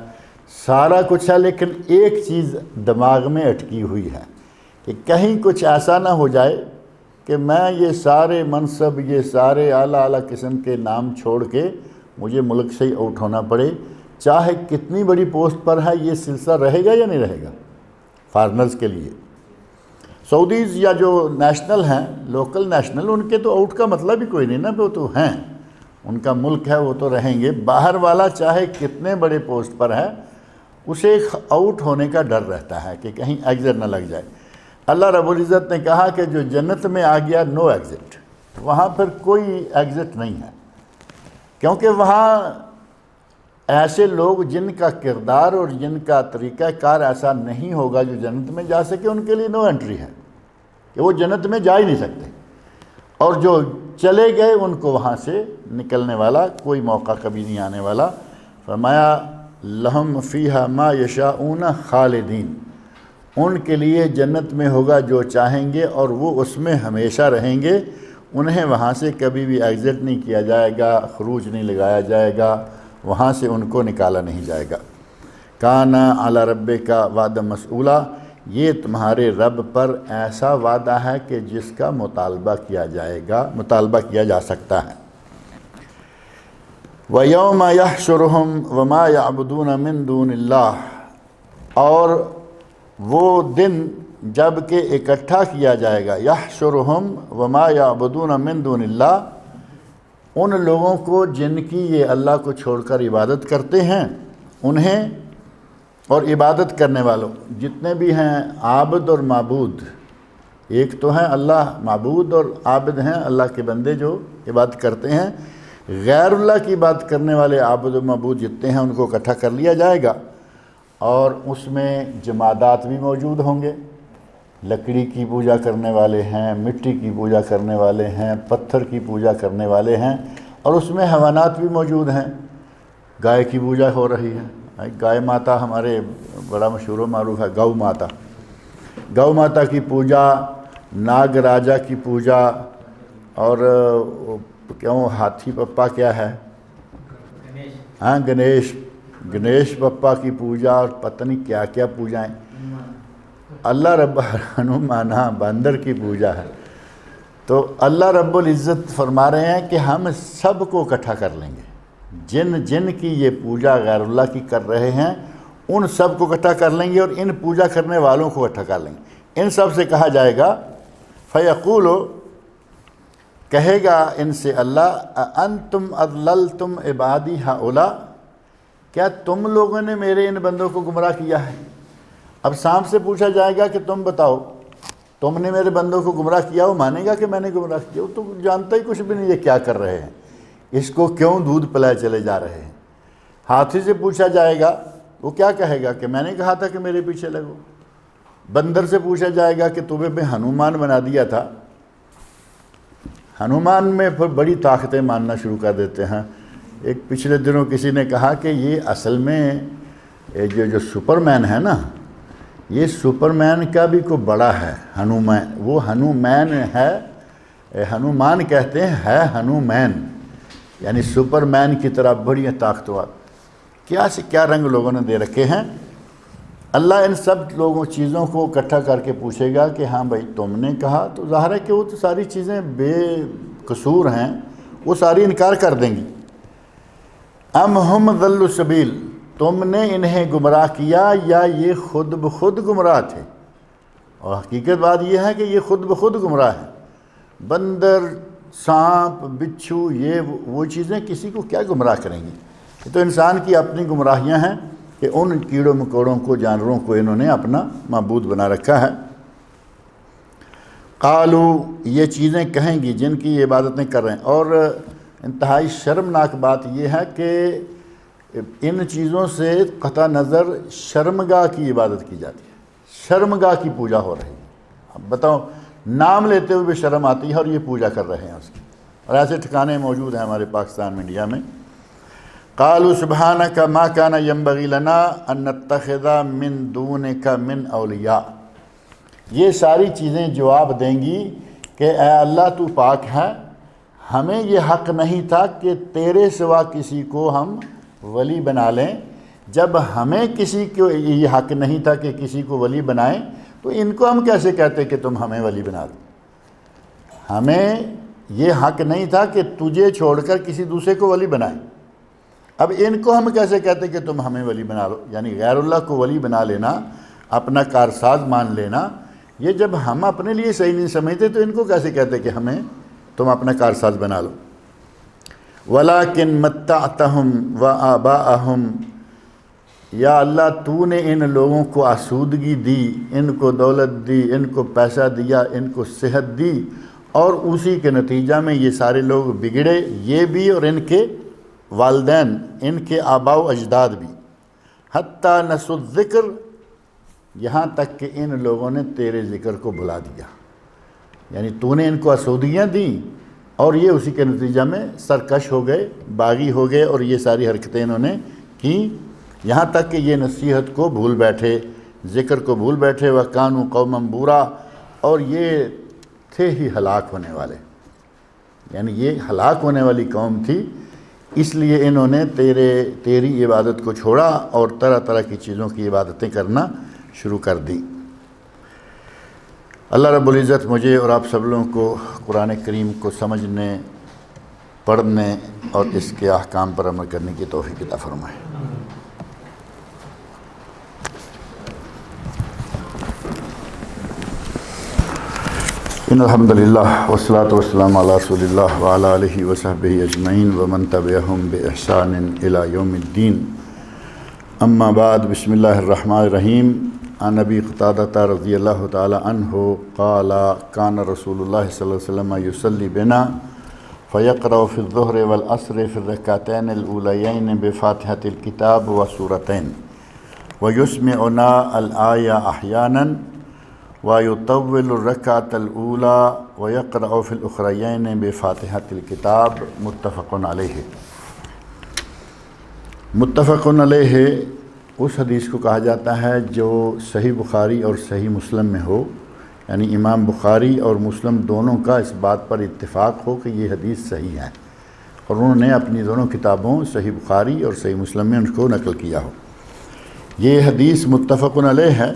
B: سارا کچھ ہے، لیکن ایک چیز دماغ میں اٹکی ہوئی ہے کہ کہیں کچھ ایسا نہ ہو جائے کہ میں یہ سارے منصب، یہ سارے اعلیٰ قسم کے نام چھوڑ کے مجھے ملک سے ہی آؤٹ ہونا پڑے، چاہے کتنی بڑی پوسٹ پر ہے۔ یہ سلسلہ رہے گا یا نہیں رہے گا فارنرز کے لیے؟ سعودیز یا جو نیشنل ہیں، لوکل نیشنل، ان کے تو آؤٹ کا مطلب ہی کوئی نہیں نا، وہ تو ہیں، ان کا ملک ہے، وہ تو رہیں گے۔ باہر والا چاہے کتنے بڑے پوسٹ پر ہے، اسے آؤٹ ہونے کا ڈر رہتا ہے کہ کہیں ایگزٹ نہ لگ جائے۔ اللہ رب العزت نے کہا کہ جو جنت میں آ گیا نو ایگزٹ، وہاں پھر کوئی ایگزٹ نہیں ہے، کیونکہ وہاں ایسے لوگ جن کا کردار اور جن کا طریقہ کار ایسا نہیں ہوگا جو جنت میں جا سکے، ان کے لیے نو انٹری ہے کہ وہ جنت میں جا ہی نہیں سکتے، اور جو چلے گئے ان کو وہاں سے نکلنے والا کوئی موقع کبھی نہیں آنے والا۔ فرمایا لہم فیہا ما یشاؤون خالدین، ان کے لیے جنت میں ہوگا جو چاہیں گے اور وہ اس میں ہمیشہ رہیں گے، انہیں وہاں سے کبھی بھی ایگزٹ نہیں کیا جائے گا، خروج نہیں لگایا جائے گا، وہاں سے ان کو نکالا نہیں جائے گا۔ کانا علی ربک وعدا مسئولا، یہ تمہارے رب پر ایسا وعدہ ہے کہ جس کا مطالبہ کیا جائے گا، مطالبہ کیا جا سکتا ہے۔ وَيَوْمَ يَحْشُرُهُمْ وَمَا يَعْبُدُونَ مِن دُونِ اللَّهِ، اور وہ دن جب کہ اکٹھا کیا جائے گا، يَحْشُرُهُمْ وَمَا يَعْبُدُونَ مِن دُونِ اللَّهِ، ان لوگوں کو جن کی یہ اللہ کو چھوڑ کر عبادت کرتے ہیں، انہیں اور عبادت کرنے والوں جتنے بھی ہیں عابد اور معبود، ایک تو ہیں اللہ معبود اور عابد ہیں اللہ کے بندے جو عبادت کرتے ہیں، غیر اللہ کی عبادت کرنے والے عابد و معبود جتنے ہیں ان کو اکٹھا کر لیا جائے گا، اور اس میں جمادات بھی موجود ہوں گے، لکڑی کی پوجا کرنے والے ہیں، مٹی کی پوجا کرنے والے ہیں، پتھر کی پوجا کرنے والے ہیں، اور اس میں حیوانات بھی موجود ہیں۔ گائے کی پوجا ہو رہی ہے، گائے ماتا ہمارے بڑا مشہور و معروف ہے، گو ماتا، گو ماتا کی پوجا، ناگ راجا کی پوجا، اور کیوں ہاتھی پپا کیا ہے، ہاں گنیش پپا کی پوجا، اور پتہ نہیں کیا کیا پوجائیں، اللہ رب ہنومانا باندر کی پوجا ہے۔ تو اللہ رب العزت فرما رہے ہیں کہ ہم سب کو اکٹھا کر لیں گے، جن کی یہ پوجا غیر اللہ کی کر رہے ہیں ان سب کو اکٹھا کر لیں گے، اور ان پوجا کرنے والوں کو اکٹھا کر لیں گے۔ ان سب سے کہا جائے گا، فیقول، کہے گا ان سے اللہ، انتم اضللتم عبادی ہؤلاء، کیا تم لوگوں نے میرے ان بندوں کو گمراہ کیا ہے؟ اب سانپ سے پوچھا جائے گا کہ تم بتاؤ تم نے میرے بندوں کو گمراہ کیا، وہ مانے گا کہ میں نے گمراہ کیا؟ وہ تو جانتا ہی کچھ بھی نہیں یہ کیا کر رہے ہیں، اس کو کیوں دودھ پلائے چلے جا رہے ہیں۔ ہاتھی سے پوچھا جائے گا، وہ کیا کہے گا کہ میں نے کہا تھا کہ میرے پیچھے لگو۔ بندر سے پوچھا جائے گا کہ تمہیں میں ہنومان بنا دیا تھا۔ ہنومان میں پھر بڑی طاقتیں ماننا شروع کر دیتے ہیں۔ ایک پچھلے دنوں کسی نے کہا کہ یہ اصل میں جو سپر مین ہے نا، یہ سپرمین کا بھی کوئی بڑا ہے، ہنومین، وہ ہنومین ہے، ہنومان کہتے ہیں، ہے ہنومین، یعنی سپرمین کی طرح بڑی طاقتور، کیا سے کیا رنگ لوگوں نے دے رکھے ہیں۔ اللہ ان سب لوگوں چیزوں کو اکٹھا کر کے پوچھے گا کہ ہاں بھائی تم نے کہا، تو ظاہر ہے کہ وہ تو ساری چیزیں بے قصور ہیں، وہ ساری انکار کر دیں گی۔ ام ہم ضلوا السبیل، تم نے انہیں گمراہ کیا یا یہ خود بخود گمراہ تھے؟ اور حقیقت بات یہ ہے کہ یہ خود بخود گمراہ ہیں۔ بندر، سانپ، بچھو، یہ وہ چیزیں کسی کو کیا گمراہ کریں گی؟ یہ تو انسان کی اپنی گمراہیاں ہیں کہ ان کیڑوں مکوڑوں کو، جانوروں کو انہوں نے اپنا معبود بنا رکھا ہے۔ قالو، یہ چیزیں کہیں گی جن کی یہ عبادتیں کر رہے ہیں، اور انتہائی شرمناک بات یہ ہے کہ ان چیزوں سے قطع نظر شرمگاہ کی عبادت کی جاتی ہے، شرمگاہ کی پوجا ہو رہی ہے۔ اب بتاؤ، نام لیتے ہوئے بھی شرم آتی ہے اور یہ پوجا کر رہے ہیں اس کی، اور ایسے ٹھکانے موجود ہیں ہمارے پاکستان میں، انڈیا میں۔ قالوا سبحانک ما کان ینبغی لنا ان نتخذ من دونک من اولیاء، یہ ساری چیزیں جواب دیں گی کہ اے اللہ تو پاک ہے، ہمیں یہ حق نہیں تھا کہ تیرے سوا کسی کو ہم ولی بنا لیں۔ جب ہمیں کسی کو یہ حق نہیں تھا کہ کسی کو ولی بنائیں، تو ان کو ہم کیسے کہتے کہ تم ہمیں ولی بنا دو؟ ہمیں یہ حق نہیں تھا کہ تجھے چھوڑ کر کسی دوسرے کو ولی بنائیں، اب ان کو ہم کیسے کہتے کہ تم ہمیں ولی بنا لو؟ یعنی غیر اللہ کو ولی بنا لینا، اپنا کارساز مان لینا، یہ جب ہم اپنے لیے صحیح نہیں سمجھتے تو ان کو کیسے کہتے کہ ہمیں تم اپنا کارساز بنا لو؟ وَلَٰكِن مَتَّعْتَهُمْ وَآبَاءَهُمْ، یا اللہ تو نے ان لوگوں کو آسودگی دی، ان کو دولت دی، ان کو پیسہ دیا، ان کو صحت دی، اور اسی کے نتیجہ میں یہ سارے لوگ بگڑے، یہ بھی اور ان کے والدین، ان کے آباء و اجداد بھی۔ حتیٰ نسوا الذکر، یہاں تک کہ ان لوگوں نے تیرے ذکر کو بھلا دیا، یعنی تو نے ان کو آسودگیاں دیں اور یہ اسی کے نتیجہ میں سرکش ہو گئے، باغی ہو گئے، اور یہ ساری حرکتیں انہوں نے کی، یہاں تک کہ یہ نصیحت کو بھول بیٹھے، ذکر کو بھول بیٹھے۔ وَكَانُوا قَوْمًا بُورًا، اور یہ تھے ہی ہلاک ہونے والے، یعنی یہ ہلاک ہونے والی قوم تھی، اس لیے انہوں نے تیری عبادت کو چھوڑا اور طرح طرح کی چیزوں کی عبادتیں کرنا شروع کر دی۔ اللہ رب العزت مجھے اور آپ سب لوگوں کو قرآن کریم کو سمجھنے، پڑھنے اور اس کے احکام پر عمل کرنے کی توفیق عطا فرمائے۔ ان الحمد للہ والصلاة والسلام علی رسول اللہ وعلی آلہ وصحبہ اجمعین ومن تبعہم بإحسان الی یوم الدین، اما بعد، بسم اللہ الرحمن الرحیم۔ عن ابی قتادہ رضی اللہ تعالی عنہ قال کان رسول اللہ صلی اللہ علیہ وسلم یصلی بنا فیقرأ فی الظہر والعصر فی الرکعتین الاولیین بفاتحۃ الکتاب وسورتین ویسمعنا الآیہ احیانا وَيُطَوِّلُ الرَّكْعَةَ الْأُولَى وَيَقْرَأُ فِي الْأُخْرَيَيْنِ بِفَاتِحَةِ الْكِتَابِ متفق علیہ۔ متفق علیہ اس حدیث کو کہا جاتا ہے جو صحیح بخاری اور صحیح مسلم میں ہو، یعنی امام بخاری اور مسلم دونوں کا اس بات پر اتفاق ہو کہ یہ حدیث صحیح ہے، اور انہوں نے اپنی دونوں کتابوں صحیح بخاری اور صحیح مسلم میں ان کو نقل کیا ہو۔ یہ حدیث متفق علیہ ہے،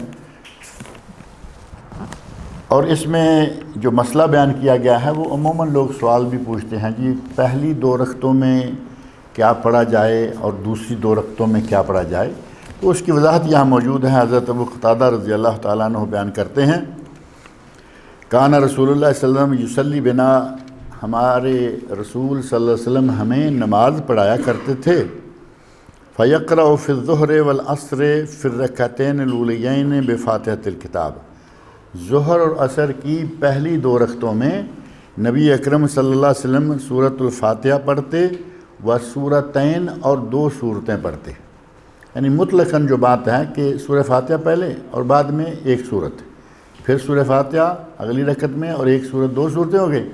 B: اور اس میں جو مسئلہ بیان کیا گیا ہے وہ عموماً لوگ سوال بھی پوچھتے ہیں، جی پہلی 2 رکعتوں میں کیا پڑھا جائے اور دوسری 2 رکعتوں میں کیا پڑھا جائے، تو اس کی وضاحت یہاں موجود ہے۔ حضرت ابو قتادہ رضی اللہ تعالیٰ عنہ بیان کرتے ہیں، کان رسول اللہ صلی اللہ علیہ وسلم یصلی بنا، ہمارے رسول صلی اللہ علیہ وسلم ہمیں نماز پڑھایا کرتے تھے، فیقرأ فی الظہر والعصر فی الرکعتین الاولیین بفاتحۃ الکتاب، ظہر اور عصر کی پہلی 2 رکعتوں میں نبی اکرم صلی اللہ علیہ وسلم سورۃ الفاتحہ پڑھتے و سورتین، اور 2 سورتیں پڑھتے، یعنی مطلقاً جو بات ہے کہ سورہ فاتحہ پہلے اور بعد میں 1 سورت، پھر سورہ فاتحہ اگلی رکعت میں اور 1 سورت، 2 صورتیں ہو گئی۔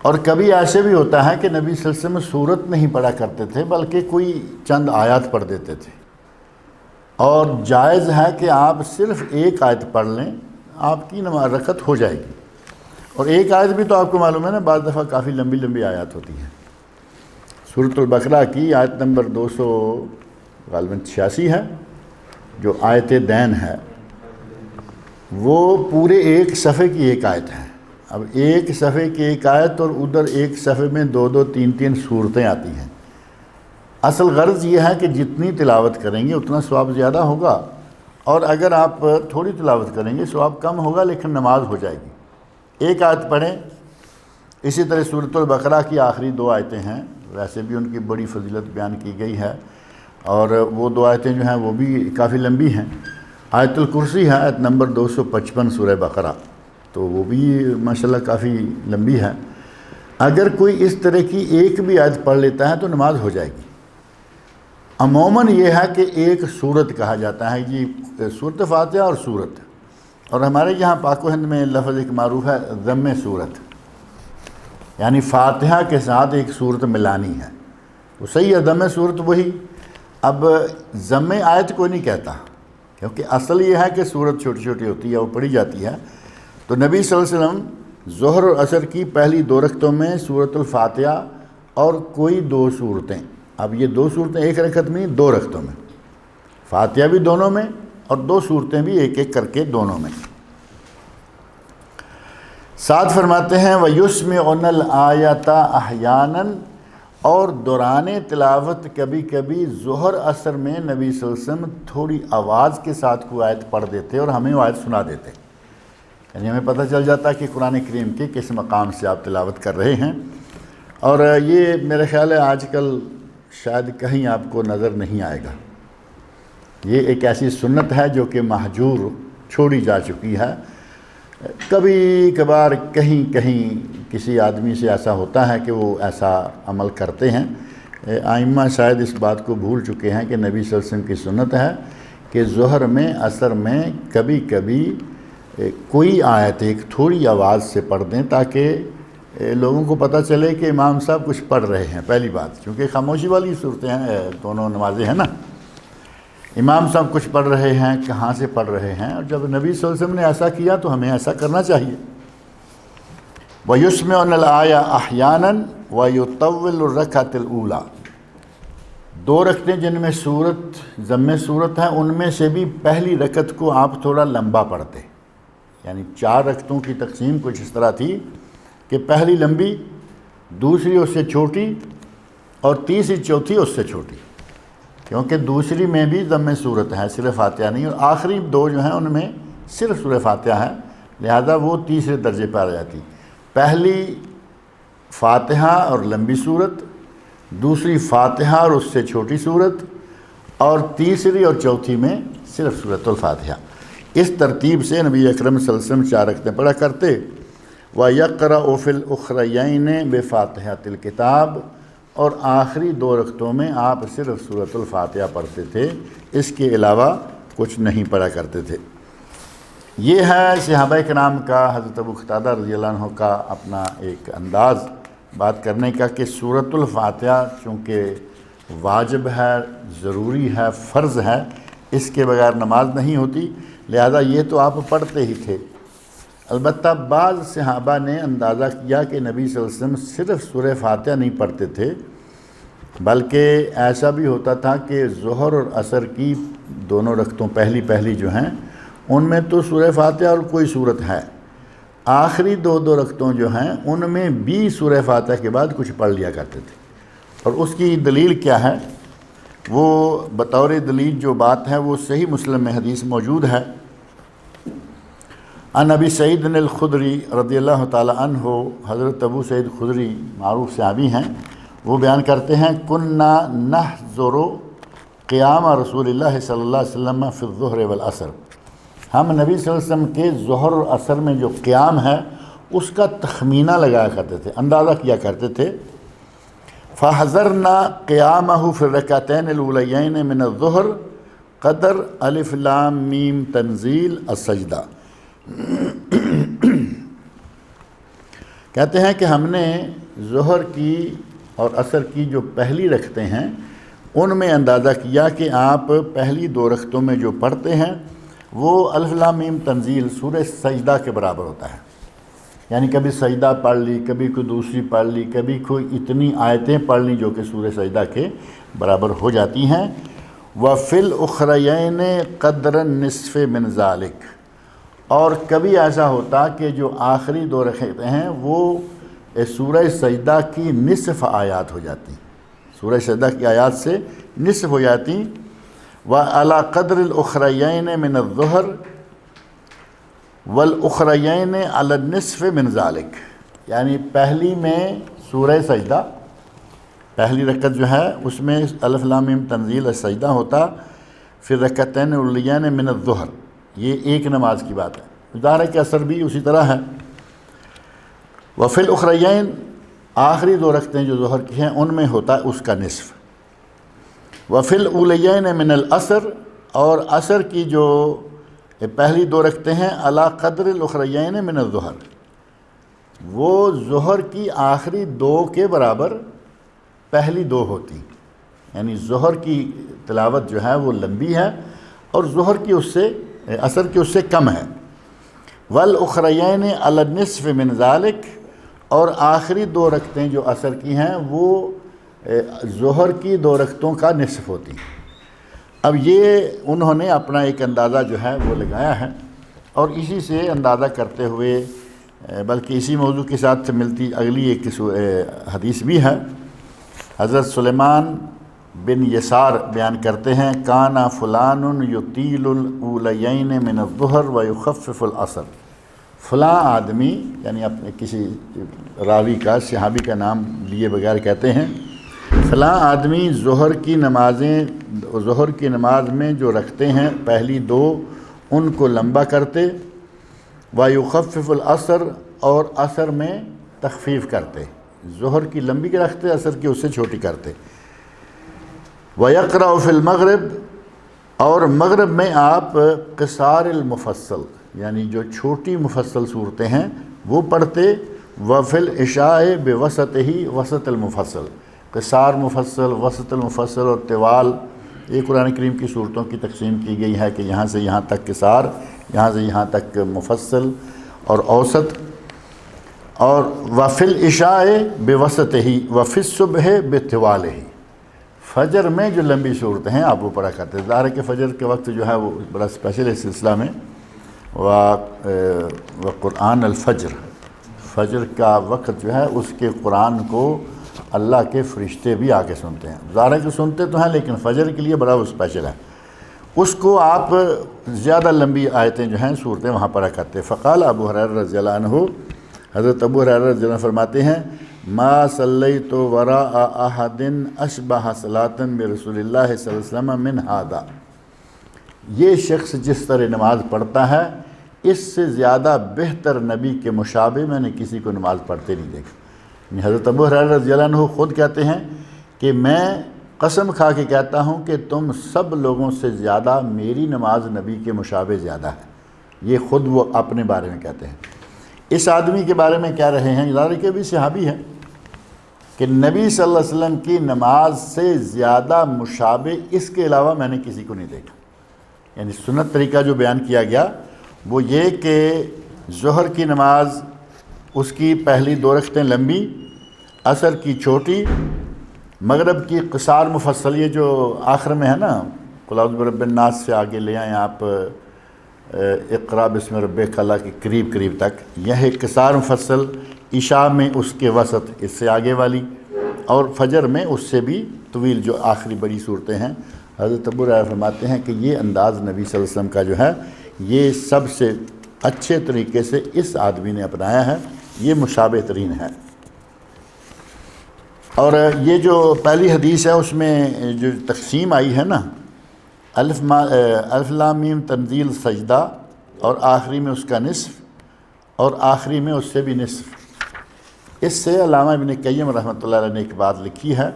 B: اور کبھی ایسے بھی ہوتا ہے کہ نبی صلی اللہ علیہ وسلم سورت نہیں پڑھا کرتے تھے بلکہ کوئی چند آیات پڑھ دیتے تھے، اور جائز ہے کہ آپ صرف ایک آیت پڑھ لیں، آپ کی نماز رکعت ہو جائے گی۔ اور ایک آیت بھی تو آپ کو معلوم ہے نا، بعض دفعہ کافی لمبی لمبی آیات ہوتی ہیں۔ سورۃ البقرہ کی آیت نمبر 286 ہے، جو آیت دین ہے، وہ پورے ایک صفحے کی ایک آیت ہے۔ اب ایک صفحے کی ایک آیت اور ادھر ایک صفحے میں دو دو تین تین صورتیں آتی ہیں۔ اصل غرض یہ ہے کہ جتنی تلاوت کریں گے اتنا ثواب زیادہ ہوگا، اور اگر آپ تھوڑی تلاوت کریں گے ثواب کم ہوگا لیکن نماز ہو جائے گی۔ ایک آیت پڑھیں۔ اسی طرح سورۃ البقرہ کی آخری 2 آیتیں ہیں، ویسے بھی ان کی بڑی فضیلت بیان کی گئی ہے، اور وہ 2 آیتیں جو ہیں وہ بھی کافی لمبی ہیں۔ آیت الکرسی ہے آیت نمبر 255 سورہ بقرہ، تو وہ بھی ماشاءاللہ کافی لمبی ہے۔ اگر کوئی اس طرح کی ایک بھی آیت پڑھ لیتا ہے تو نماز ہو جائے گی۔ عموماً یہ ہے کہ ایک سورت کہا جاتا ہے، یہ سورۃ فاتحہ اور سورت، اور ہمارے یہاں پاک و ہند میں لفظ ایک معروف ہے ضم سورت، یعنی فاتحہ کے ساتھ ایک سورت ملانی ہے، وہ صحیح ہے ضم سورت وہی۔ اب ضم آیت کوئی نہیں کہتا، کیونکہ اصل یہ ہے کہ سورت چھوٹی چھوٹی ہوتی ہے، وہ پڑھی جاتی ہے۔ تو نبی صلی اللہ علیہ وسلم ظہر اور عصر کی پہلی 2 رکعتوں میں سورۃ الفاتحہ اور کوئی 2 صورتیں، اب یہ 2 صورتیں ایک رکعت میں 2 رکعتوں میں، فاتحہ بھی دونوں میں اور 2 صورتیں بھی ایک ایک کر کے دونوں میں۔ ساتھ فرماتے ہیں وَيُسْمِعُنَ الْآيَةَ أَحْيَانًا، اور دوران تلاوت کبھی کبھی ظہر عصر میں نبی صلی اللہ علیہ وسلم تھوڑی آواز کے ساتھ کوئی آیت پڑھ دیتے اور ہمیں وہ آیت سنا دیتے، یعنی ہمیں پتہ چل جاتا کہ قرآن کریم کے کس مقام سے آپ تلاوت کر رہے ہیں۔ اور یہ میرے خیال ہے آج کل شاید کہیں آپ کو نظر نہیں آئے گا۔ یہ ایک ایسی سنت ہے جو کہ مہجور چھوڑی جا چکی ہے۔ کبھی کبھار کہیں کسی آدمی سے ایسا ہوتا ہے کہ وہ ایسا عمل کرتے ہیں۔ ائمہ شاید اس بات کو بھول چکے ہیں کہ نبی صلی اللہ علیہ وسلم کی سنت ہے کہ ظہر میں عصر میں کبھی کبھی کوئی آیت ایک تھوڑی آواز سے پڑھ دیں تاکہ لوگوں کو پتہ چلے کہ امام صاحب کچھ پڑھ رہے ہیں۔ پہلی بات، چونکہ خاموشی والی صورتیں ہیں، دونوں نمازیں ہیں نا، امام صاحب کچھ پڑھ رہے ہیں، کہاں سے پڑھ رہے ہیں، اور جب نبی صلی اللہ علیہ وسلم نے ایسا کیا تو ہمیں ایسا کرنا چاہیے۔ وَيُسْمِعُنَ الْآيَةَ أَحْيَانًا وَيُطَوِّلُ الرَّكْعَةَ الْأُولَى، 2 رکعتیں جن میں سورت ضم سورت ہے، ان میں سے بھی پہلی رکعت کو آپ تھوڑا لمبا پڑھتے، یعنی 4 رکعتوں کی تقسیم کچھ اس طرح تھی کہ پہلی لمبی، دوسری اس سے چھوٹی، اور تیسری چوتھی اس سے چھوٹی، کیونکہ دوسری میں بھی ضم صورت ہے، صرف فاتحہ نہیں، اور آخری 2 جو ہیں ان میں صرف سورہ فاتحہ ہے، لہذا وہ تیسرے درجے پر آ جاتی۔ پہلی فاتحہ اور لمبی صورت، دوسری فاتحہ اور اس سے چھوٹی صورت، اور تیسری اور چوتھی میں صرف سورۃ الفاتحہ۔ اس ترتیب سے نبی اکرم صلی اللہ علیہ وسلم 4 رکعتیں پڑھا کرتے۔ وَيَقْرَأُ فِي الْأُخْرَيَيْنِ بِفَاتِحَةِ الْكِتَابِ، اور آخری 2 رکعتوں میں آپ صرف سورۃ الفاتحہ پڑھتے تھے، اس کے علاوہ کچھ نہیں پڑھا کرتے تھے۔ یہ ہے صحابہ کرام کا، حضرت ابو قتادہ رضی اللہ عنہ کا اپنا ایک انداز بات کرنے کا کہ سورۃ الفاتحہ چونکہ واجب ہے، ضروری ہے، فرض ہے، اس کے بغیر نماز نہیں ہوتی، لہذا یہ تو آپ پڑھتے ہی تھے۔ البتہ بعض صحابہ نے اندازہ کیا کہ نبی صلی اللہ علیہ وسلم صرف سورہ فاتحہ نہیں پڑھتے تھے، بلکہ ایسا بھی ہوتا تھا کہ ظہر اور عصر کی 2 رکعتوں پہلی جو ہیں ان میں تو سورہ فاتحہ اور کوئی صورت ہے، آخری 2 رکعتوں جو ہیں ان میں بھی سورہ فاتحہ کے بعد کچھ پڑھ لیا کرتے تھے۔ اور اس کی دلیل کیا ہے؟ وہ بطور دلیل جو بات ہے وہ صحیح مسلم میں حدیث موجود ہے۔ عن ابی سعید الخدری رضی اللہ تعالی عنہ، حضرت ابو سعید خدری معروف صحابی ہیں، وہ بیان کرتے ہیں کننا نحذر قیام رسول اللہ صلی اللہ علیہ وسلم فی الظہر والعصر، ہم نبی صلی اللہ علیہ وسلم کے ظہر اور عصر میں جو قیام ہے اس کا تخمینہ لگایا کرتے تھے، اندازہ کیا کرتے تھے۔ فحضرنا قیامہ فی الرکعتین الاولیین من الظہر قدر الف لام میم تنزیل السجدہ، کہتے ہیں کہ ہم نے ظہر کی اور عصر کی جو پہلی رکعتیں ہیں ان میں اندازہ کیا کہ آپ پہلی 2 رکعتوں میں جو پڑھتے ہیں وہ الف لام میم تنزیل سورہ سجدہ کے برابر ہوتا ہے، یعنی کبھی سجدہ پڑھ لی، کبھی کوئی دوسری پڑھ لی، کبھی کوئی اتنی آیتیں پڑھ لی جو کہ سورہ سجدہ کے برابر ہو جاتی ہیں۔ وَفِي الْأُخْرَيَيْنِ قَدْرًا نِصْفِ مِنْ ذَلِكَ، اور کبھی ایسا ہوتا کہ جو آخری 2 رکعتیں ہیں وہ سورہ سجدہ کی نصف آیات ہو جاتی، سورہ سجدہ کی آیات سے نصف ہو جاتی۔ وَعَلَى قَدْرِ الْأُخْرَيَيْنِ مِنَ الظُّهْرِ وَالْأُخْرَيَيْنِ عَلَى النِّصْفِ مِنْ ذَلِكَ، یعنی پہلی میں سورہ سجدہ، پہلی رکعت جو ہے اس میں الف لام میم تنزیل سجدہ ہوتا، پھر رکعتین اولیین من الظہر، یہ ایک نماز کی بات ہے، ظاہر ہے کہ عصر بھی اسی طرح ہے۔ وفی الاخرین، آخری 2 رکعتیں جو ظہر کی ہیں ان میں ہوتا ہے اس کا نصف۔ وفی الاولیین من العصر، اور عصر کی جو پہلی 2 رکعتیں ہیں علی قدر الاخرین من الظہر، وہ ظہر کی آخری 2 کے برابر پہلی 2 ہوتی، یعنی ظہر کی تلاوت جو ہے وہ لمبی ہے اور ظہر کی اس سے عصر کی اس سے کم ہے۔ والأخرین علی النصف من ذلک، اور آخری 2 رکعتیں جو عصر کی ہیں وہ ظہر کی 2 رکعتوں کا نصف ہوتی۔ اب یہ انہوں نے اپنا ایک اندازہ جو ہے وہ لگایا ہے، اور اسی سے اندازہ کرتے ہوئے بلکہ اسی موضوع کے ساتھ ملتی اگلی ایک حدیث بھی ہے۔ حضرت سلیمان بن یسار بیان کرتے ہیں، کانا فلان یطیل الاولیین من الظہر ویخفف العصر، فلاں آدمی، یعنی اپنے کسی راوی کا، صحابی کا نام لیے بغیر کہتے ہیں، فلاں آدمی ظہر کی نماز میں جو رکھتے ہیں پہلی 2 ان کو لمبا کرتے، ویخفف العصر، اور عصر میں تخفیف کرتے، ظہر کی لمبی کے رکھتے، عصر کی اس سے چھوٹی کرتے۔ وَيَقْرَأُ فِي الْمَغْرِبِ، اور مغرب میں آپ قصار المفصل، یعنی جو چھوٹی مفصل صورتیں ہیں وہ پڑھتے۔ وَفِي الْعِشَاءِ بِوَسَطِهِ وسط المفصل، قصار مفصل، وسط المفصل اور طوال، یہ قرآن کریم کی صورتوں کی تقسیم کی گئی ہے کہ یہاں سے یہاں تک قصار، یہاں سے یہاں تک مفصل اور اوسط۔ اور وَفِي الْعِشَاءِ بِوَسَطِهِ وَفِي الصُّبْحِ بِطِوَالِهِ، فجر میں جو لمبی صورتیں ہیں آپ وہ پڑھا کرتے ہیں۔ ظاہر ہے کہ فجر کے وقت جو ہے وہ بڑا اسپیشل ہے اس سلسلہ میں، وقرآن الفجر، فجر کا وقت جو ہے اس کے قرآن کو اللہ کے فرشتے بھی آ کے سنتے ہیں، ظاہر ہے کہ سنتے تو ہیں لیکن فجر کے لیے بڑا وہ اسپیشل ہے، اس کو آپ زیادہ لمبی آیتیں جو ہیں صورتیں وہاں پڑھا کرتے۔ فقال ابو ہریرہ رضی اللہ عنہ، حضرت ابو ہریرہ رضی اللہ عنہ فرماتے ہیں، ما صلیت وراء احد اشبہ صلاۃ برسول اللہ صلی اللہ علیہ وسلم من ھذا، یہ شخص جس طرح نماز پڑھتا ہے اس سے زیادہ بہتر نبی کے مشابہ میں نے کسی کو نماز پڑھتے نہیں دیکھا۔ حضرت ابو ہریرہ رضی اللہ عنہ خود کہتے ہیں کہ میں قسم کھا کے کہتا ہوں کہ تم سب لوگوں سے زیادہ میری نماز نبی کے مشابہ زیادہ ہے، یہ خود وہ اپنے بارے میں کہتے ہیں۔ اس آدمی کے بارے میں کہہ رہے ہیں، ظاہر کہ بھی صحابی ہے، کہ نبی صلی اللہ علیہ وسلم کی نماز سے زیادہ مشابہ اس کے علاوہ میں نے کسی کو نہیں دیکھا۔ یعنی سنت طریقہ جو بیان کیا گیا وہ یہ کہ ظہر کی نماز اس کی پہلی 2 رکعتیں لمبی، عصر کی چھوٹی، مغرب کی قصار مفصل، یہ جو آخر میں ہے نا قل اعوذ برب الناس سے آگے لے آئیں آپ اقرا بسم ربک کے قریب تک، یہ قصار مفصل، عشاء میں اس کے وسط اس سے آگے والی، اور فجر میں اس سے بھی طویل جو آخری بڑی صورتیں ہیں۔ حضرت ابو ہریرہ فرماتے ہیں کہ یہ انداز نبی صلی اللہ علیہ وسلم کا جو ہے یہ سب سے اچھے طریقے سے اس آدمی نے اپنایا ہے، یہ مشابہ ترین ہے۔ اور یہ جو پہلی حدیث ہے اس میں جو تقسیم آئی ہے نا، الف لام میم تنزیل سجدہ، اور آخری میں اس کا نصف، اور آخری میں اس سے بھی نصف، اس سے علامہ ابن قیم رحمۃ اللہ علیہ نے ایک بات لکھی ہے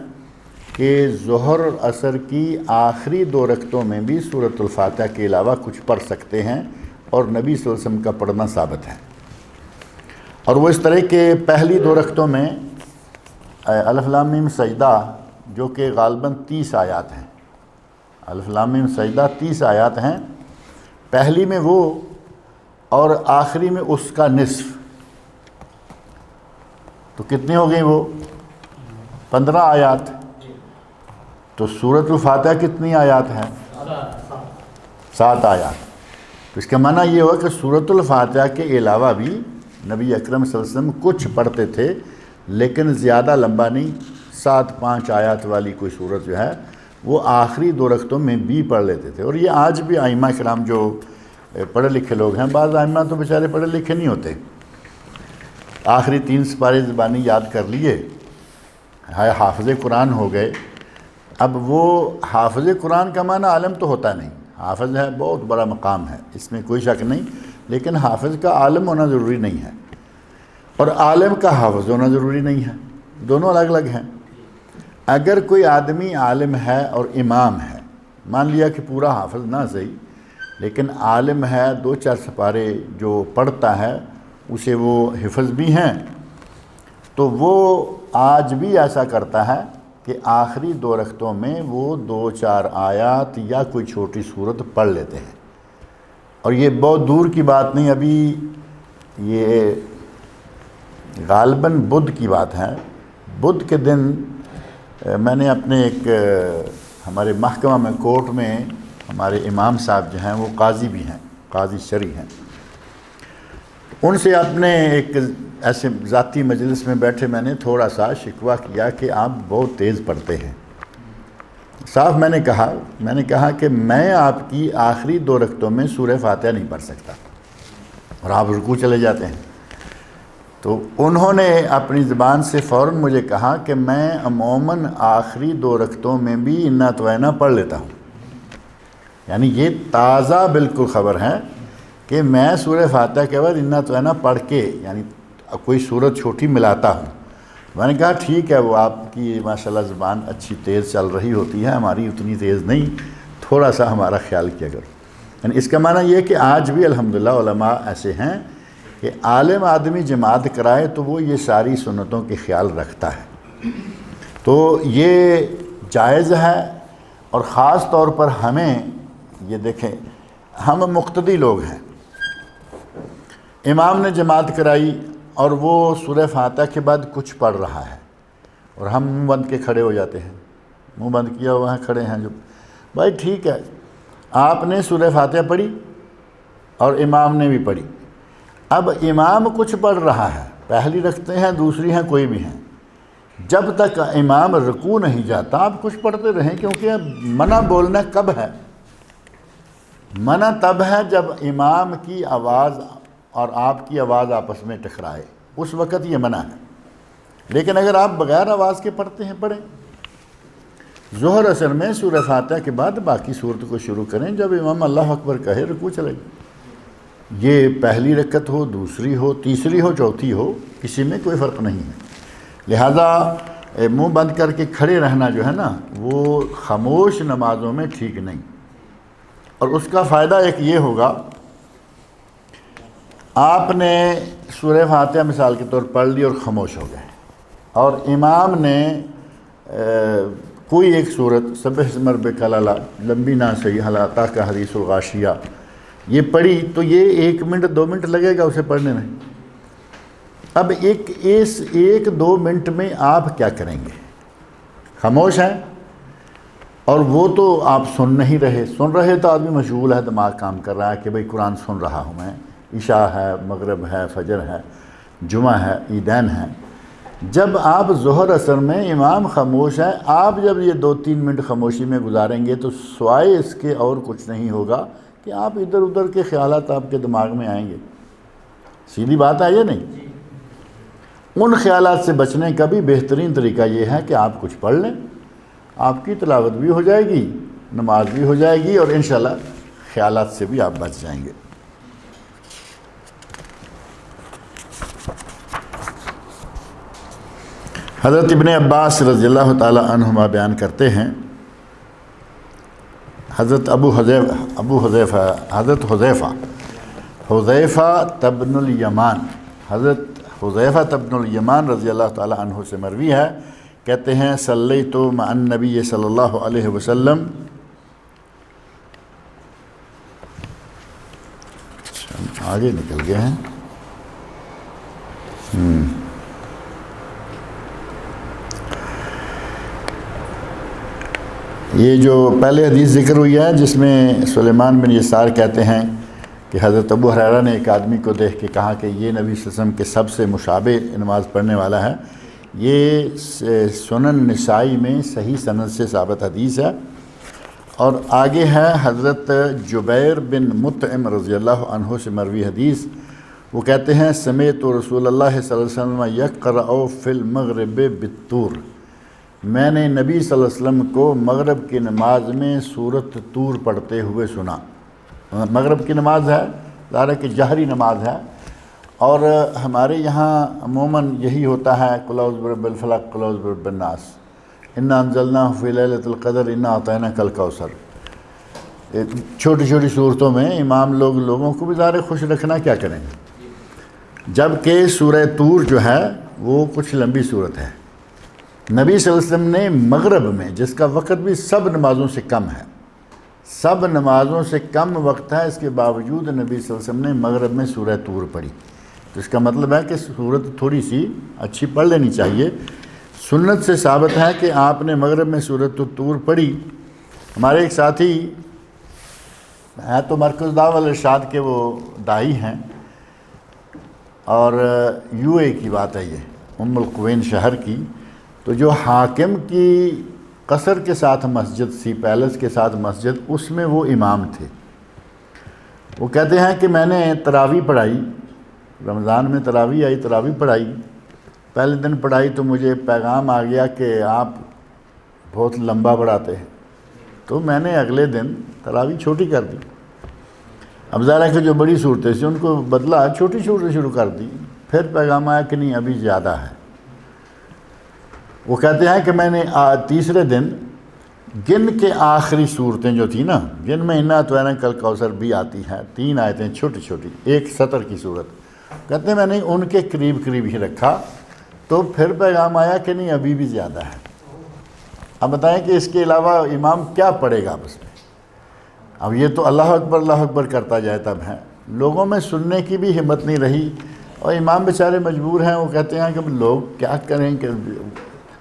B: کہ ظہر اور عصر کی آخری 2 رکعتوں میں بھی سورۃ الفاتحہ کے علاوہ کچھ پڑھ سکتے ہیں، اور نبی صلی اللہ علیہ وسلم کا پڑھنا ثابت ہے۔ اور وہ اس طرح کہ پہلی 2 رکعتوں میں الف لام میم سجدہ جو کہ غالباً 30 آیات ہیں. الف لام میم سجدہ 30 آیات ہیں. پہلی میں وہ اور آخری میں اس کا نصف، تو کتنی ہو گئی وہ 15 آیات. تو سورۃ الفاتحہ کتنی آیات ہیں؟ 7 آیات. تو اس کا معنی یہ ہوا کہ سورۃ الفاتحہ کے علاوہ بھی نبی اکرم صلی اللہ علیہ وسلم کچھ پڑھتے تھے، لیکن زیادہ لمبا نہیں. 7-5 آیات والی کوئی سورت جو ہے وہ آخری 2 رکعتوں میں بھی پڑھ لیتے تھے. اور یہ آج بھی ائمہ کرام جو پڑھے لکھے لوگ ہیں، بعض ائمہ تو بیچارے پڑھے لکھے نہیں ہوتے، آخری 3 سپارے زبانی یاد کر لیے، حافظ قرآن ہو گئے. اب وہ حافظ قرآن کا معنی عالم تو ہوتا نہیں، حافظ ہے بہت بڑا مقام ہے، اس میں کوئی شک نہیں، لیکن حافظ کا عالم ہونا ضروری نہیں ہے، اور عالم کا حافظ ہونا ضروری نہیں ہے، دونوں الگ الگ ہیں. اگر کوئی آدمی عالم ہے اور امام ہے، مان لیا کہ پورا حافظ نہ صحیح لیکن عالم ہے، 2-4 سپارے جو پڑھتا ہے اسے وہ حفظ بھی ہیں، تو وہ آج بھی ایسا کرتا ہے کہ آخری 2 رکعتوں میں وہ 2-4 آیات یا کوئی چھوٹی سورت پڑھ لیتے ہیں. اور یہ بہت دور کی بات نہیں، ابھی یہ غالباً بدھ کی بات ہے. بدھ کے دن میں نے اپنے ایک ہمارے محکمہ میں کورٹ میں ہمارے امام صاحب جو ہیں وہ قاضی بھی ہیں، قاضی شرعی ہیں، ان سے اپنے ایک ایسے ذاتی مجلس میں بیٹھے میں نے تھوڑا سا شکوہ کیا کہ آپ بہت تیز پڑھتے ہیں. صاف میں نے کہا کہ میں آپ کی آخری 2 رکعتوں میں سورہ فاتحہ نہیں پڑھ سکتا اور آپ رکوع چلے جاتے ہیں. تو انہوں نے اپنی زبان سے فوراً مجھے کہا کہ میں عموماً آخری 2 رکعتوں میں بھی انا توینا پڑھ لیتا ہوں. یعنی یہ تازہ بالکل خبر ہے کہ میں سورہ فاتحہ کے بعد انا توینا پڑھ کے یعنی کوئی سورت چھوٹی ملاتا ہوں. میں نے کہا ٹھیک ہے، وہ آپ کی ماشاءاللہ زبان اچھی تیز چل رہی ہوتی ہے، ہماری اتنی تیز نہیں، تھوڑا سا ہمارا خیال کیا کرو. یعنی اس کا معنی یہ کہ آج بھی الحمدللہ علماء ایسے ہیں کہ عالم آدمی جماعت کرائے تو وہ یہ ساری سنتوں کے خیال رکھتا ہے. تو یہ جائز ہے، اور خاص طور پر ہمیں یہ دیکھیں، ہم مقتدی لوگ ہیں، امام نے جماعت کرائی اور وہ سورہ فاتحہ کے بعد کچھ پڑھ رہا ہے اور ہم منہ بند کے کھڑے ہو جاتے ہیں، منہ بند کیا ہوا ہے کھڑے ہیں. جو بھائی ٹھیک ہے، آپ نے سورہ فاتحہ پڑھی اور امام نے بھی پڑھی. اب امام کچھ پڑھ رہا ہے، پہلی رکھتے ہیں، دوسری ہیں، کوئی بھی ہیں، جب تک امام رکوع نہیں جاتا آپ کچھ پڑھتے رہیں، کیونکہ منع بولنا کب ہے؟ منع تب ہے جب امام کی آواز اور آپ کی آواز آپس میں ٹکرائے، اس وقت یہ منع ہے. لیکن اگر آپ بغیر آواز کے پڑھتے ہیں، پڑھیں. ظہر اثر میں سورہ فاتحہ کے بعد باقی صورت کو شروع کریں، جب امام اللہ اکبر کہے رکوع چلے گا. یہ پہلی رکعت ہو، دوسری ہو، تیسری ہو، چوتھی ہو، کسی میں کوئی فرق نہیں ہے. لہذا منہ بند کر کے کھڑے رہنا جو ہے نا، وہ خاموش نمازوں میں ٹھیک نہیں. اور اس کا فائدہ ایک یہ ہوگا، آپ نے سورہ فاتحہ مثال کے طور پڑھ لی اور خاموش ہو گئے، اور امام نے کوئی ایک صورت سبح اسم ربک الاعلی، لمبی نہ صحیح حل اتاک حدیث الغاشیہ یہ پڑھی، تو یہ 1 منٹ 2 منٹ لگے گا اسے پڑھنے میں. اب اس 1-2 منٹ میں آپ کیا کریں گے؟ خاموش ہیں، اور وہ تو آپ سن نہیں رہے. سن رہے تو آدمی مشغول ہے، دماغ کام کر رہا ہے کہ بھئی قرآن سن رہا ہوں میں، عشاء ہے، مغرب ہے، فجر ہے، جمعہ ہے، عیدین ہے. جب آپ ظہر اثر میں امام خاموش ہے، آپ جب یہ 2-3 منٹ خاموشی میں گزاریں گے تو سوائے اس کے اور کچھ نہیں ہوگا کہ آپ ادھر ادھر کے خیالات آپ کے دماغ میں آئیں گے. سیدھی بات ہے یہ نہیں؟ ان خیالات سے بچنے کا بھی بہترین طریقہ یہ ہے کہ آپ کچھ پڑھ لیں، آپ کی تلاوت بھی ہو جائے گی، نماز بھی ہو جائے گی، اور انشاءاللہ خیالات سے بھی آپ بچ جائیں گے. حضرت ابن عباس رضی اللہ تعالی عنہما بیان کرتے ہیں، حضرت حذیفہ تبن الیمان، حضرت حذیفہ تبن الیمان رضی اللہ تعالی عنہ سے مروی ہے کہتے ہیں صلیت مع النبی صلی اللہ علیہ وسلم، آگے نکل گئے ہیں، یہ جو پہلے حدیث ذکر ہوئی ہے جس میں سلیمان بن یسار کہتے ہیں کہ حضرت ابو ہریرہ نے ایک آدمی کو دیکھ کے کہا کہ یہ نبی صلی اللہ علیہ وسلم کے سب سے مشابہ نماز پڑھنے والا ہے، یہ سنن نسائی میں صحیح سند سے ثابت حدیث ہے۔ اور آگے ہے حضرت جبیر بن مطعم رضی اللہ عنہ سے مروی حدیث، وہ کہتے ہیں سمعت رسول اللہ صلی اللہ علیہ وسلم یقرأ فی المغرب بالطور، میں نے نبی صلی اللہ علیہ وسلم کو مغرب کی نماز میں سورۃ طور پڑھتے ہوئے سنا۔ مغرب کی نماز ہے، ظاہر ہے کہ جہری نماز ہے، اور ہمارے یہاں عموماً یہی ہوتا ہے قل اعوذ برب الفلق، قل اعوذ برب الناس، انا انزلناہ فی لیلۃ القدر، انا اعطیناک الکوثر۔ چھوٹی چھوٹی صورتوں میں امام لوگوں کو بھی ظاہر خوش رکھنا کیا کریں، جبکہ سورہ طور جو ہے وہ کچھ لمبی صورت ہے۔ نبی صلی اللہ علیہ وسلم نے مغرب میں، جس کا وقت بھی سب نمازوں سے کم ہے، سب نمازوں سے کم وقت ہے، اس کے باوجود نبی صلی اللہ علیہ وسلم نے مغرب میں سورہ طور پڑھی، تو اس کا مطلب ہے کہ سورت تھوڑی سی اچھی پڑھ لینی چاہیے۔ سنت سے ثابت ہے کہ آپ نے مغرب میں سورۃ طور پڑھی۔ ہمارے ایک ساتھی ہیں تو مرکز دعوت الارشاد کے وہ داعی ہیں، اور یو اے کی بات ہے، یہ القوین شہر کی، تو جو حاکم کی قصر کے ساتھ مسجد سی، پیلس کے ساتھ مسجد، اس میں وہ امام تھے۔ وہ کہتے ہیں کہ میں نے تراویح پڑھائی، رمضان میں تراویح آئی، تراویح پڑھائی، پہلے دن پڑھائی تو مجھے پیغام آ گیا کہ آپ بہت لمبا پڑھاتے ہیں، تو میں نے اگلے دن تراویح چھوٹی کر دی۔ اب ظاہر ہے کہ جو بڑی صورتیں تھیں ان کو بدلا، چھوٹی صورتیں شروع کر دی، پھر پیغام آیا کہ نہیں ابھی زیادہ ہے۔ وہ کہتے ہیں کہ میں نے تیسرے دن گن کے آخری صورتیں جو تھیں نا، جن میں انا اعطیناک الکوثر بھی آتی ہیں، 3 آیتیں چھوٹی چھوٹی، 1 سطر کی صورت، کہتے ہیں میں نے ان کے قریب قریب ہی رکھا، تو پھر پیغام آیا کہ نہیں ابھی بھی زیادہ ہے۔ اب بتائیں کہ اس کے علاوہ امام کیا پڑھے گا بس میں؟ اب یہ تو اللہ اکبر کرتا جائے تب ہے، لوگوں میں سننے کی بھی ہمت نہیں رہی، اور امام بیچارے مجبور ہیں، وہ کہتے ہیں کہ لوگ کیا کریں کہ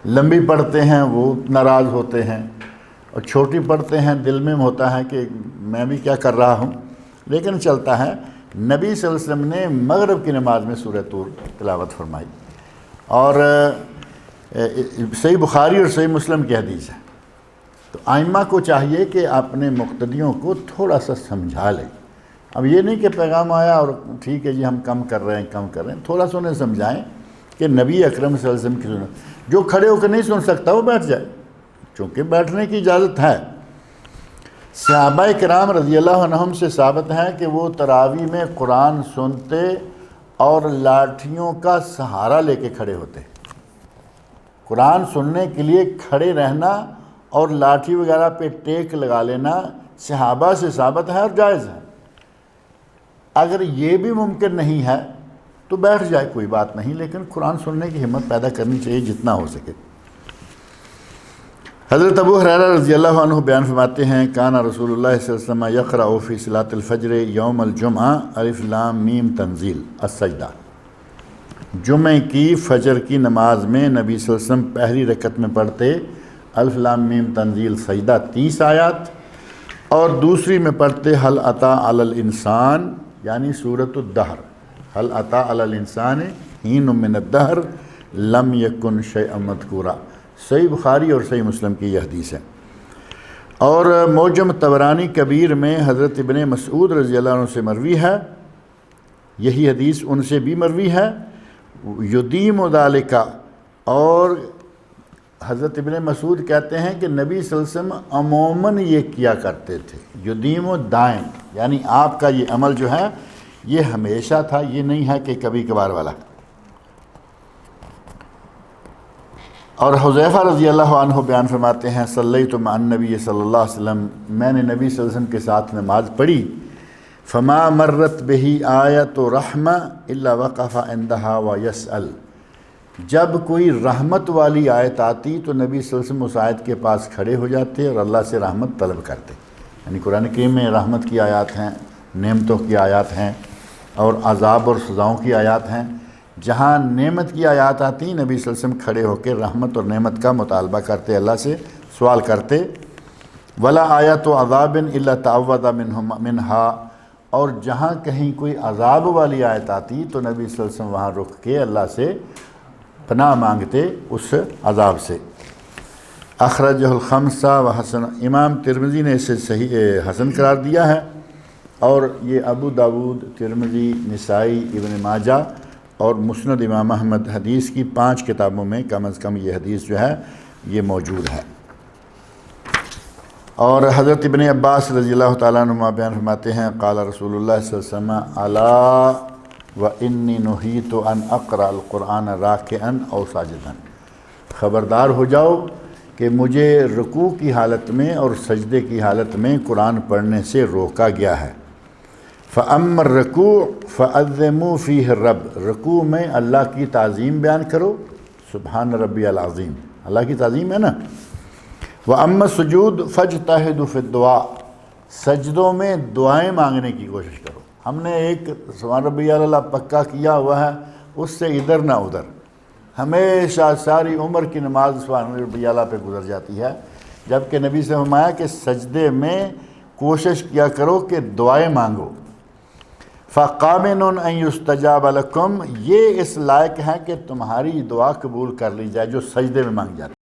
B: لمبی پڑھتے ہیں وہ ناراض ہوتے ہیں، اور چھوٹی پڑھتے ہیں دل میں ہوتا ہے کہ میں بھی کیا کر رہا ہوں، لیکن چلتا ہے۔ نبی صلی اللہ علیہ وسلم نے مغرب کی نماز میں سورہ طور تلاوت فرمائی، اور صحیح بخاری اور صحیح مسلم کی حدیث ہے۔ تو ائمہ کو چاہیے کہ اپنے مقتدیوں کو تھوڑا سا سمجھا لیں۔ اب یہ نہیں کہ پیغام آیا اور ٹھیک ہے جی ہم کم کر رہے ہیں، تھوڑا سا انہیں سمجھائیں کہ نبی اکرم صلی اللہ علیہ وسلم کی سنت، جو کھڑے ہو کے نہیں سن سکتا وہ بیٹھ جائے، چونکہ بیٹھنے کی اجازت ہے۔ صحابہ کرام رضی اللہ عنہم سے ثابت ہے کہ وہ تراویح میں قرآن سنتے اور لاٹھیوں کا سہارا لے کے کھڑے ہوتے۔ قرآن سننے کے لیے کھڑے رہنا اور لاٹھی وغیرہ پہ ٹیک لگا لینا صحابہ سے ثابت ہے اور جائز ہے۔ اگر یہ بھی ممکن نہیں ہے تو بیٹھ جائے، کوئی بات نہیں، لیکن قرآن سننے کی ہمت پیدا کرنی چاہیے جتنا ہو سکے۔ حضرت ابو ہریرہ رضی اللہ عنہ بیان فرماتے ہیں کانا رسول اللہ صلی اللہ علیہ وسلم یقرأ فی صلاۃ الفجر یوم الجمعہ الف لام میم تنزیل السجدہ، جمعہ کی فجر کی نماز میں نبی صلی اللہ علیہ وسلم پہلی رکعت میں پڑھتے الف لام میم تنزیل سجدہ 30 آیات، اور دوسری میں پڑھتے حل اتی علی الانسان یعنی سورۃ الدہر، حل اتی علی الانسان حین من الدہر لم یکن شیئا مذکورا۔ صحیح بخاری اور صحیح مسلم کی یہ حدیث ہے۔ اور معجم طبرانی کبیر میں حضرت ابن مسعود رضی اللہ عنہ سے مروی ہے، یہی حدیث ان سے بھی مروی ہے، یدیم ذالک، اور حضرت ابن مسعود کہتے ہیں کہ نبی صلی اللہ علیہ وسلم عموماً یہ کیا کرتے تھے، یدیم و دائم، یعنی آپ کا یہ عمل جو ہے یہ ہمیشہ تھا، یہ نہیں ہے کہ کبھی کبھار والا۔ اور حذیفہ رضی اللہ عنہ بیان فرماتے ہیں صلیت مع النبی صلی اللہ علیہ وسلم، میں نے نبی صلی اللہ علیہ وسلم کے ساتھ نماز پڑھی، فما مرت بہ آیۃ رحمہ الا وقف عندہا ویسأل، جب کوئی رحمت والی آیت آتی تو نبی صلی اللہ علیہ وسلم اس آیت کے پاس کھڑے ہو جاتے اور اللہ سے رحمت طلب کرتے. یعنی قرآن کریم میں رحمت کی آیات ہیں، نعمتوں کی آیات ہیں اور عذاب اور سزاؤں کی آیات ہیں. جہاں نعمت کی آیات آتی نبی صلی اللہ علیہ وسلم کھڑے ہو کے رحمت اور نعمت کا مطالبہ کرتے، اللہ سے سوال کرتے. ولا آیت و عذاب الا تعوذ منہا، اور جہاں کہیں کوئی عذاب والی آیت آتی تو نبی صلی اللہ علیہ وسلم وہاں رک کے اللہ سے پناہ مانگتے اس عذاب سے. اخرجہ الخمسہ و حسن، امام ترمذی نے اسے صحیح حسن قرار دیا ہے، اور یہ ابو داود، ترمذی، نسائی، ابن ماجہ اور مسند امام احمد حدیث کی 5 کتابوں میں کم از کم یہ حدیث جو ہے یہ موجود ہے. اور حضرت ابن عباس رضی اللہ تعالیٰ عنہ بیان فرماتے ہیں قال رسول اللہ صلی اللہ علیہ وسلم الا وانی نہیت ان اقرأ القرآن راکعا او ساجدا، خبردار ہو جاؤ کہ مجھے رکوع کی حالت میں اور سجدے کی حالت میں قرآن پڑھنے سے روکا گیا ہے. فَأَمَّا الرَّكُوعُ فَأَذِّمُوا فِيهِ الرَّبَّ، رکوع میں اللہ کی تعظیم بیان کرو، سبحان ربی العظیم، اللہ کی تعظیم ہے نا. وَأَمَّا السُّجُودُ فَاجْتَهِدُوا فِي الدُّعَاءِ، سجدوں میں دعائیں مانگنے کی کوشش کرو. ہم نے ایک سبحان ربی الاعلیٰ پکا کیا ہوا ہے، اس سے ادھر نہ ادھر، ہمیشہ ساری عمر کی نماز سبحان ربی الاعلیٰ پہ گزر جاتی ہے. جبکہ نبی سے فرمایا کہ سجدے میں کوشش کیا کرو کہ دعائیں مانگو. فَقَامِنٌ أَن يُسْتَجَابَ لَكُمْ، یہ اس لائق ہے کہ تمہاری دعا قبول کر لی جائے جو سجدے میں مانگ جاتی.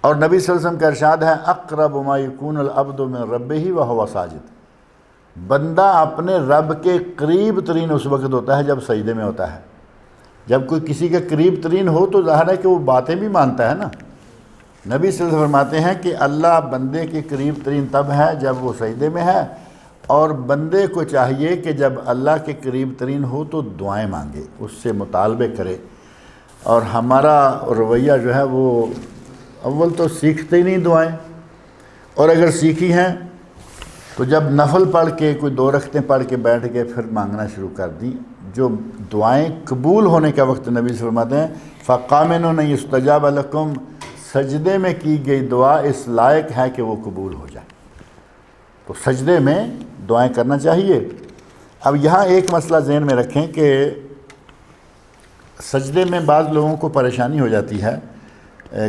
B: اور نبی صلی اللہ علیہ وسلم کا ارشاد ہے اقرب ما یکون العبد من ربہ وہو ساجد، بندہ اپنے رب کے قریب ترین اس وقت ہوتا ہے جب سجدے میں ہوتا ہے. جب کوئی کسی کے قریب ترین ہو تو ظاہر ہے کہ وہ باتیں بھی مانتا ہے نا. نبی صلی اللہ علیہ وسلم فرماتے ہیں کہ اللہ بندے کے قریب ترین تب ہے جب وہ سجدے میں ہے، اور بندے کو چاہیے کہ جب اللہ کے قریب ترین ہو تو دعائیں مانگے، اس سے مطالبے کرے. اور ہمارا رویہ جو ہے وہ اول تو سیکھتے ہی نہیں دعائیں، اور اگر سیکھی ہیں تو جب نفل پڑھ کے کوئی 2 رکعتیں پڑھ کے بیٹھ گئے پھر مانگنا شروع کر دی. جو دعائیں قبول ہونے کا وقت نبی سے فرماتے ہیں فَقَامِنُ أَن يُسْتَجَابَ لَكُمْ، سجدے میں کی گئی دعا اس لائق ہے کہ وہ قبول ہو جائے. تو سجدے میں دعائیں کرنا چاہیے. اب یہاں ایک مسئلہ ذہن میں رکھیں کہ سجدے میں بعض لوگوں کو پریشانی ہو جاتی ہے،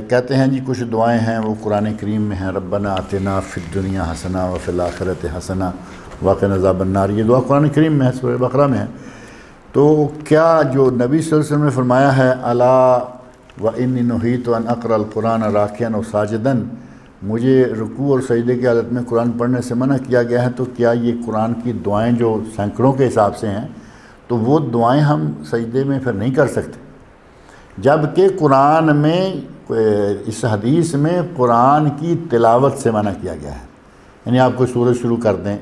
B: کہتے ہیں جی کچھ دعائیں ہیں وہ قرآن کریم میں ہیں، ربنا آتنا فی الدنیا حسنہ وفی الآخرۃ حسنہ وقنا عذاب النار، یہ دعا قرآن کریم میں ہے، سورہ بقرہ میں ہے. تو کیا جو نبی صلی اللہ علیہ وسلم نے فرمایا ہے الا وانی نہیت ان اقرأ القرآن راکعا و ساجدا، مجھے رکوع اور سجدے کی حالت میں قرآن پڑھنے سے منع کیا گیا ہے، تو کیا یہ قرآن کی دعائیں جو سینکڑوں کے حساب سے ہیں تو وہ دعائیں ہم سجدے میں پھر نہیں کر سکتے؟ جبکہ قرآن میں اس حدیث میں قرآن کی تلاوت سے منع کیا گیا ہے. یعنی آپ کوئی سورت شروع کر دیں،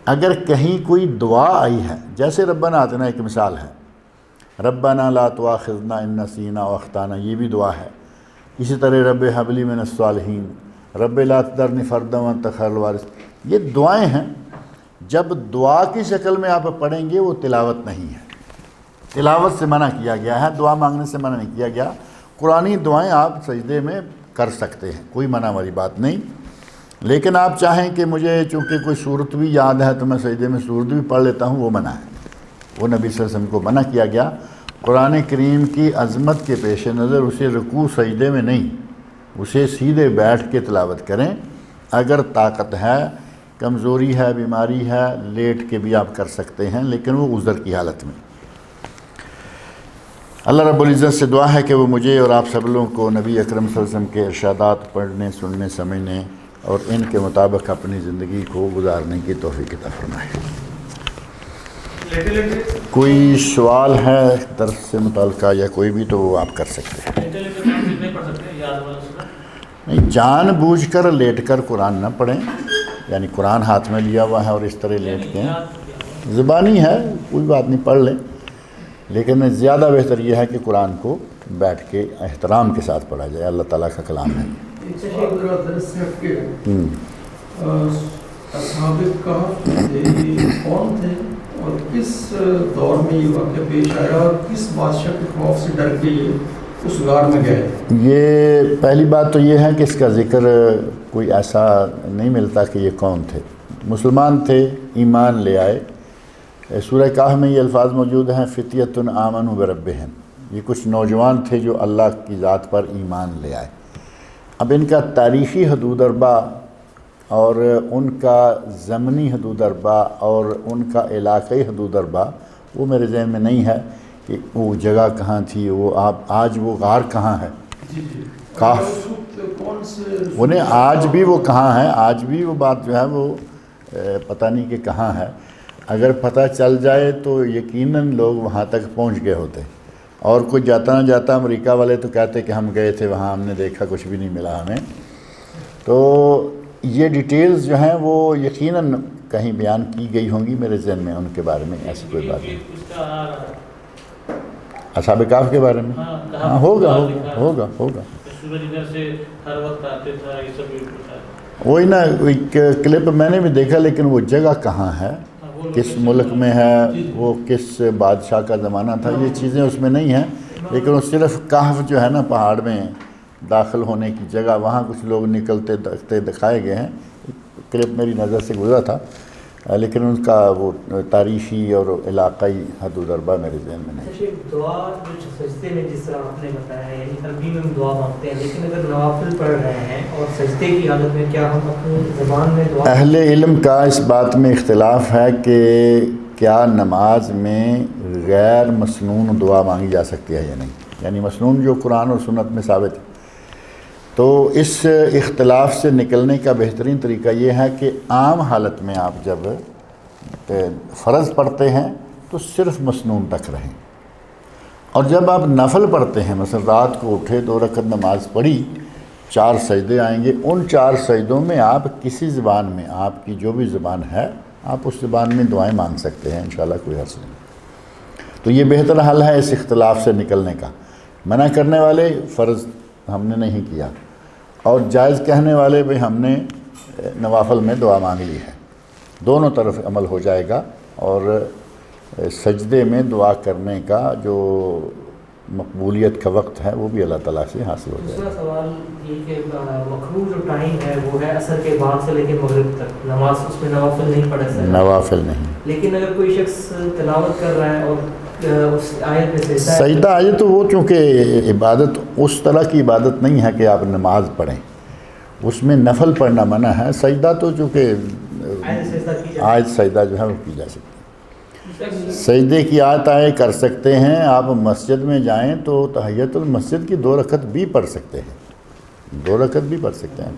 B: اگر کہیں کوئی دعا آئی ہے جیسے ربنا آتنا ایک مثال ہے، ربنا لا تؤاخذنا ان نسینا واخطانا یہ بھی دعا ہے. اسی طرح رب هب لی من الصالحین، رب لا تذرنی فردا وانت خیر الوارث، یہ دعائیں ہیں. جب دعا کی شکل میں آپ پڑھیں گے وہ تلاوت نہیں ہے، تلاوت سے منع کیا گیا ہے، دعا مانگنے سے منع نہیں کیا گیا. قرآنی دعائیں آپ سجدے میں کر سکتے ہیں، کوئی منع والی بات نہیں. لیکن آپ چاہیں کہ مجھے چونکہ کوئی صورت بھی یاد ہے تو میں سجدے میں صورت بھی پڑھ لیتا ہوں، وہ منع ہے، وہ نبی صلی اللہ علیہ وسلم کو منع کیا گیا. قرآن کریم کی عظمت کے پیش نظر اسے رکوع سجدے میں نہیں، اسے سیدھے بیٹھ کے تلاوت کریں. اگر طاقت ہے، کمزوری ہے، بیماری ہے، لیٹ کے بھی آپ کر سکتے ہیں، لیکن وہ عذر کی حالت میں. اللہ رب العزت سے دعا ہے کہ وہ مجھے اور آپ سب لوگوں کو نبی اکرم صلی اللہ علیہ وسلم کے ارشادات پڑھنے، سننے، سمجھنے اور ان کے مطابق اپنی زندگی کو گزارنے کی توفیق عطا فرمائے. کوئی سوال ہے درس سے متعلقہ یا کوئی بھی تو وہ آپ کر سکتے ہیں. نہیں، جان بوجھ کر لیٹ کر قرآن نہ پڑھیں، یعنی قرآن ہاتھ میں لیا ہوا ہے اور اس طرح لیٹ کے زبانی ہے کوئی بات نہیں، پڑھ لیں، لیکن زیادہ بہتر یہ ہے کہ قرآن کو بیٹھ کے احترام کے ساتھ پڑھا جائے، اللہ تعالیٰ کا کلام ہے.
C: اصحاب کہف کون تھے اور کس دور میں یہ واقعہ پیش آیا اور کس بادشاہ کے خوف سے ڈر کے یہ اس غار میں گئے؟
B: یہ پہلی بات تو یہ ہے کہ اس کا ذکر کوئی ایسا نہیں ملتا کہ یہ کون تھے. مسلمان تھے, ایمان لے آئے. سورہ کہف میں یہ الفاظ موجود ہیں فتیۃ آمنوا بربہم. یہ کچھ نوجوان تھے جو اللہ کی ذات پر ایمان لے آئے. اب ان کا تاریخی حدود اربا اور ان کا زمنی حدود اربا اور ان کا علاقائی حدود اربا وہ میرے ذہن میں نہیں ہے کہ وہ جگہ کہاں تھی, وہ آج وہ غار کہاں ہے. کہف انہیں آج بھی وہ کہاں ہے, آج بھی وہ بات جو ہے وہ پتہ نہیں کہ کہاں ہے. اگر پتہ چل جائے تو یقیناً لوگ وہاں تک پہنچ گئے ہوتے. اور کوئی جاتا نہ جاتا امریکہ والے تو کہتے کہ ہم گئے تھے وہاں, ہم نے دیکھا کچھ بھی نہیں ملا ہمیں. تو یہ ڈیٹیلز جو ہیں وہ یقیناً کہیں بیان کی گئی ہوں گی میرے ذہن میں ان کے بارے میں. ایسی کوئی بات نہیں. اصحاب کہف کے بارے میں ہاں ہوگا. وہی نا ایک کلپ میں نے بھی دیکھا, لیکن وہ جگہ کہاں ہے, کس ملک میں ہے, وہ کس بادشاہ کا زمانہ تھا, یہ چیزیں اس میں نہیں ہیں. لیکن وہ صرف کہف جو ہے نا پہاڑ میں داخل ہونے کی جگہ, وہاں کچھ لوگ نکلتے دکھائے گئے ہیں. کلپ میری نظر سے گزرا تھا, لیکن ان کا وہ تاریخی اور علاقائی حدود اربا میرے ذہن میں نہیں.
D: دعا جو سجدے میں جس طرح آپ نے بتایا ہے, یعنی عربی میں ہم دعا مانگتے ہیں, لیکن اگر نوافل پڑھ رہے ہیں اور سجدے کی حالت میں کیا ہم اپنی زبان میں دعا؟
B: اہل علم کا اس بات میں اختلاف ہے کہ کیا نماز میں غیر مسنون دعا مانگی جا سکتی ہے یا نہیں. یعنی مسنون جو قرآن اور سنت میں ثابت ہے. تو اس اختلاف سے نکلنے کا بہترین طریقہ یہ ہے کہ عام حالت میں آپ جب فرض پڑھتے ہیں تو صرف مسنون تک رہیں, اور جب آپ نفل پڑھتے ہیں, مثلا رات کو اٹھے 2 رکعت نماز پڑھی, 4 سجدے آئیں گے, ان 4 سجدوں میں آپ کسی زبان میں, آپ کی جو بھی زبان ہے آپ اس زبان میں دعائیں مانگ سکتے ہیں, انشاءاللہ کوئی حرج نہیں. تو یہ بہتر حل ہے اس اختلاف سے نکلنے کا. منع کرنے والے فرض ہم نے نہیں کیا, اور جائز کہنے والے بھی ہم نے نوافل میں دعا مانگ لی ہے. دونوں طرف عمل ہو جائے گا, اور سجدے میں دعا کرنے کا جو مقبولیت کا وقت ہے وہ بھی اللہ تعالیٰ سے حاصل ہو جائے گا.
D: دوسرا سوال یہ کہ مکروہ جو ٹائم ہے وہ ہے عصر کے بعد سے لے کے مغرب تک, نماز اس میں نوافل نہیں پڑھ سکتا.
B: نوافل نہیں.
D: لیکن اگر کوئی شخص تلاوت کر رہا ہے اور اس آیت میں
B: سجدہ آئے تو وہ چونکہ عبادت اس طرح کی عبادت نہیں ہے کہ آپ نماز پڑھیں, اس میں نفل پڑھنا منع ہے. سجدہ تو چونکہ آیت سجدہ جو ہے وہ کی جا سکتی ہے. سجدے کی آیت آئے کر سکتے ہیں. آپ مسجد میں جائیں تو تحیت المسجد کی 2 رکعت بھی پڑھ سکتے ہیں, 2 رکعت بھی پڑھ سکتے ہیں.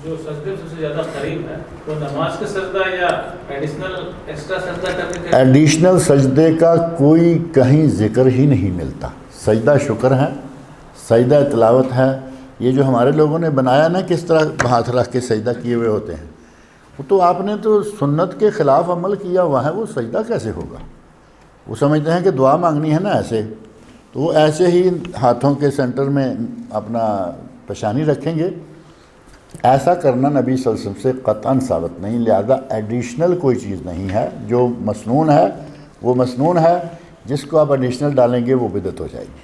E: جو سجدے سے زیادہ قریب ہے وہ نماز کا سجدہ یا ایڈیشنل ایکسٹرا سجدہ کرنے کا؟
B: ایڈیشنل سجدے کا کوئی کہیں ذکر ہی نہیں ملتا. سجدہ شکر ہے, سجدہ تلاوت ہے. یہ جو ہمارے لوگوں نے بنایا نا کس طرح ہاتھ رکھ کے سجدہ کیے ہوئے ہوتے ہیں, وہ تو آپ نے تو سنت کے خلاف عمل کیا ہوا ہے. وہ سجدہ کیسے ہوگا؟ وہ سمجھتے ہیں کہ دعا مانگنی ہے نا ایسے, تو وہ ایسے ہی ہاتھوں کے سینٹر میں اپنا پیشانی رکھیں گے. ایسا کرنا نبی صلی اللہ علیہ وسلم سے قطعاً ثابت نہیں. لہذا ایڈیشنل کوئی چیز نہیں ہے. جو مسنون ہے وہ مسنون ہے, جس کو آپ ایڈیشنل ڈالیں گے وہ بدعت ہو جائے گی.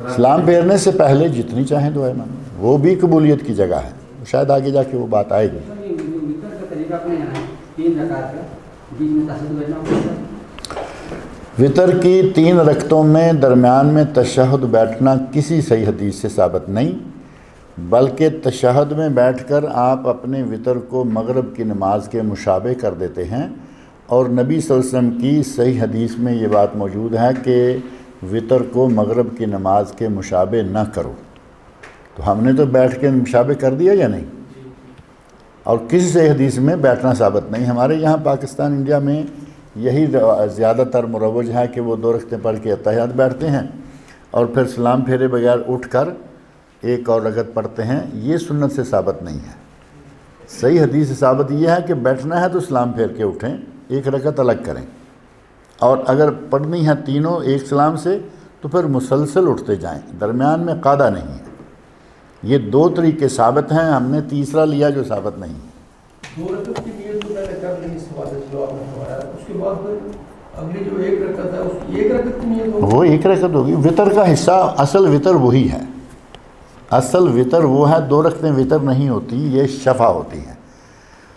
B: اسلام پھیرنے سے پہلے جتنی چاہیں دعائیں مانگیں, وہ بھی قبولیت کی جگہ ہے. شاید آگے جا کے وہ بات آئے گی. وطر کی 3 رکعتوں میں درمیان میں تشہد بیٹھنا کسی صحیح حدیث سے ثابت نہیں, بلکہ تشہد میں بیٹھ کر آپ اپنے وطر کو مغرب کی نماز کے مشابہ کر دیتے ہیں. اور نبی صلی اللہ علیہ وسلم کی صحیح حدیث میں یہ بات موجود ہے کہ وطر کو مغرب کی نماز کے مشابہ نہ کرو. تو ہم نے تو بیٹھ کے مشابہ کر دیا یا نہیں؟ اور کسی صحیح حدیث میں بیٹھنا ثابت نہیں. ہمارے یہاں پاکستان انڈیا میں یہی زیادہ تر مروج ہے کہ وہ 2 رکعتیں پڑھ کے اتحیات بیٹھتے ہیں, اور پھر سلام پھیرے بغیر اٹھ کر 1 اور رکعت پڑھتے ہیں. یہ سنت سے ثابت نہیں ہے. صحیح حدیث سے ثابت یہ ہے کہ بیٹھنا ہے تو سلام پھیر کے اٹھیں, 1 رکعت الگ کریں, اور اگر پڑھنی ہے تینوں ایک سلام سے تو پھر مسلسل اٹھتے جائیں, درمیان میں قاعدہ نہیں ہے. یہ 2 طریقے ثابت ہیں, ہم نے تیسرا لیا جو ثابت نہیں.
C: 2 رکعت کی نیت کے بعد پھر اگلی جو ایک رکعت ہے اس کی ایک رکعت کی نیت ہوگی؟
B: وہ ایک رکعت ہوگی. وطر کا حصہ اصل وطر وہی ہے. اصل وطر وہ ہے, 2 رکعتیں وطر نہیں ہوتی, یہ شفع ہوتی ہیں.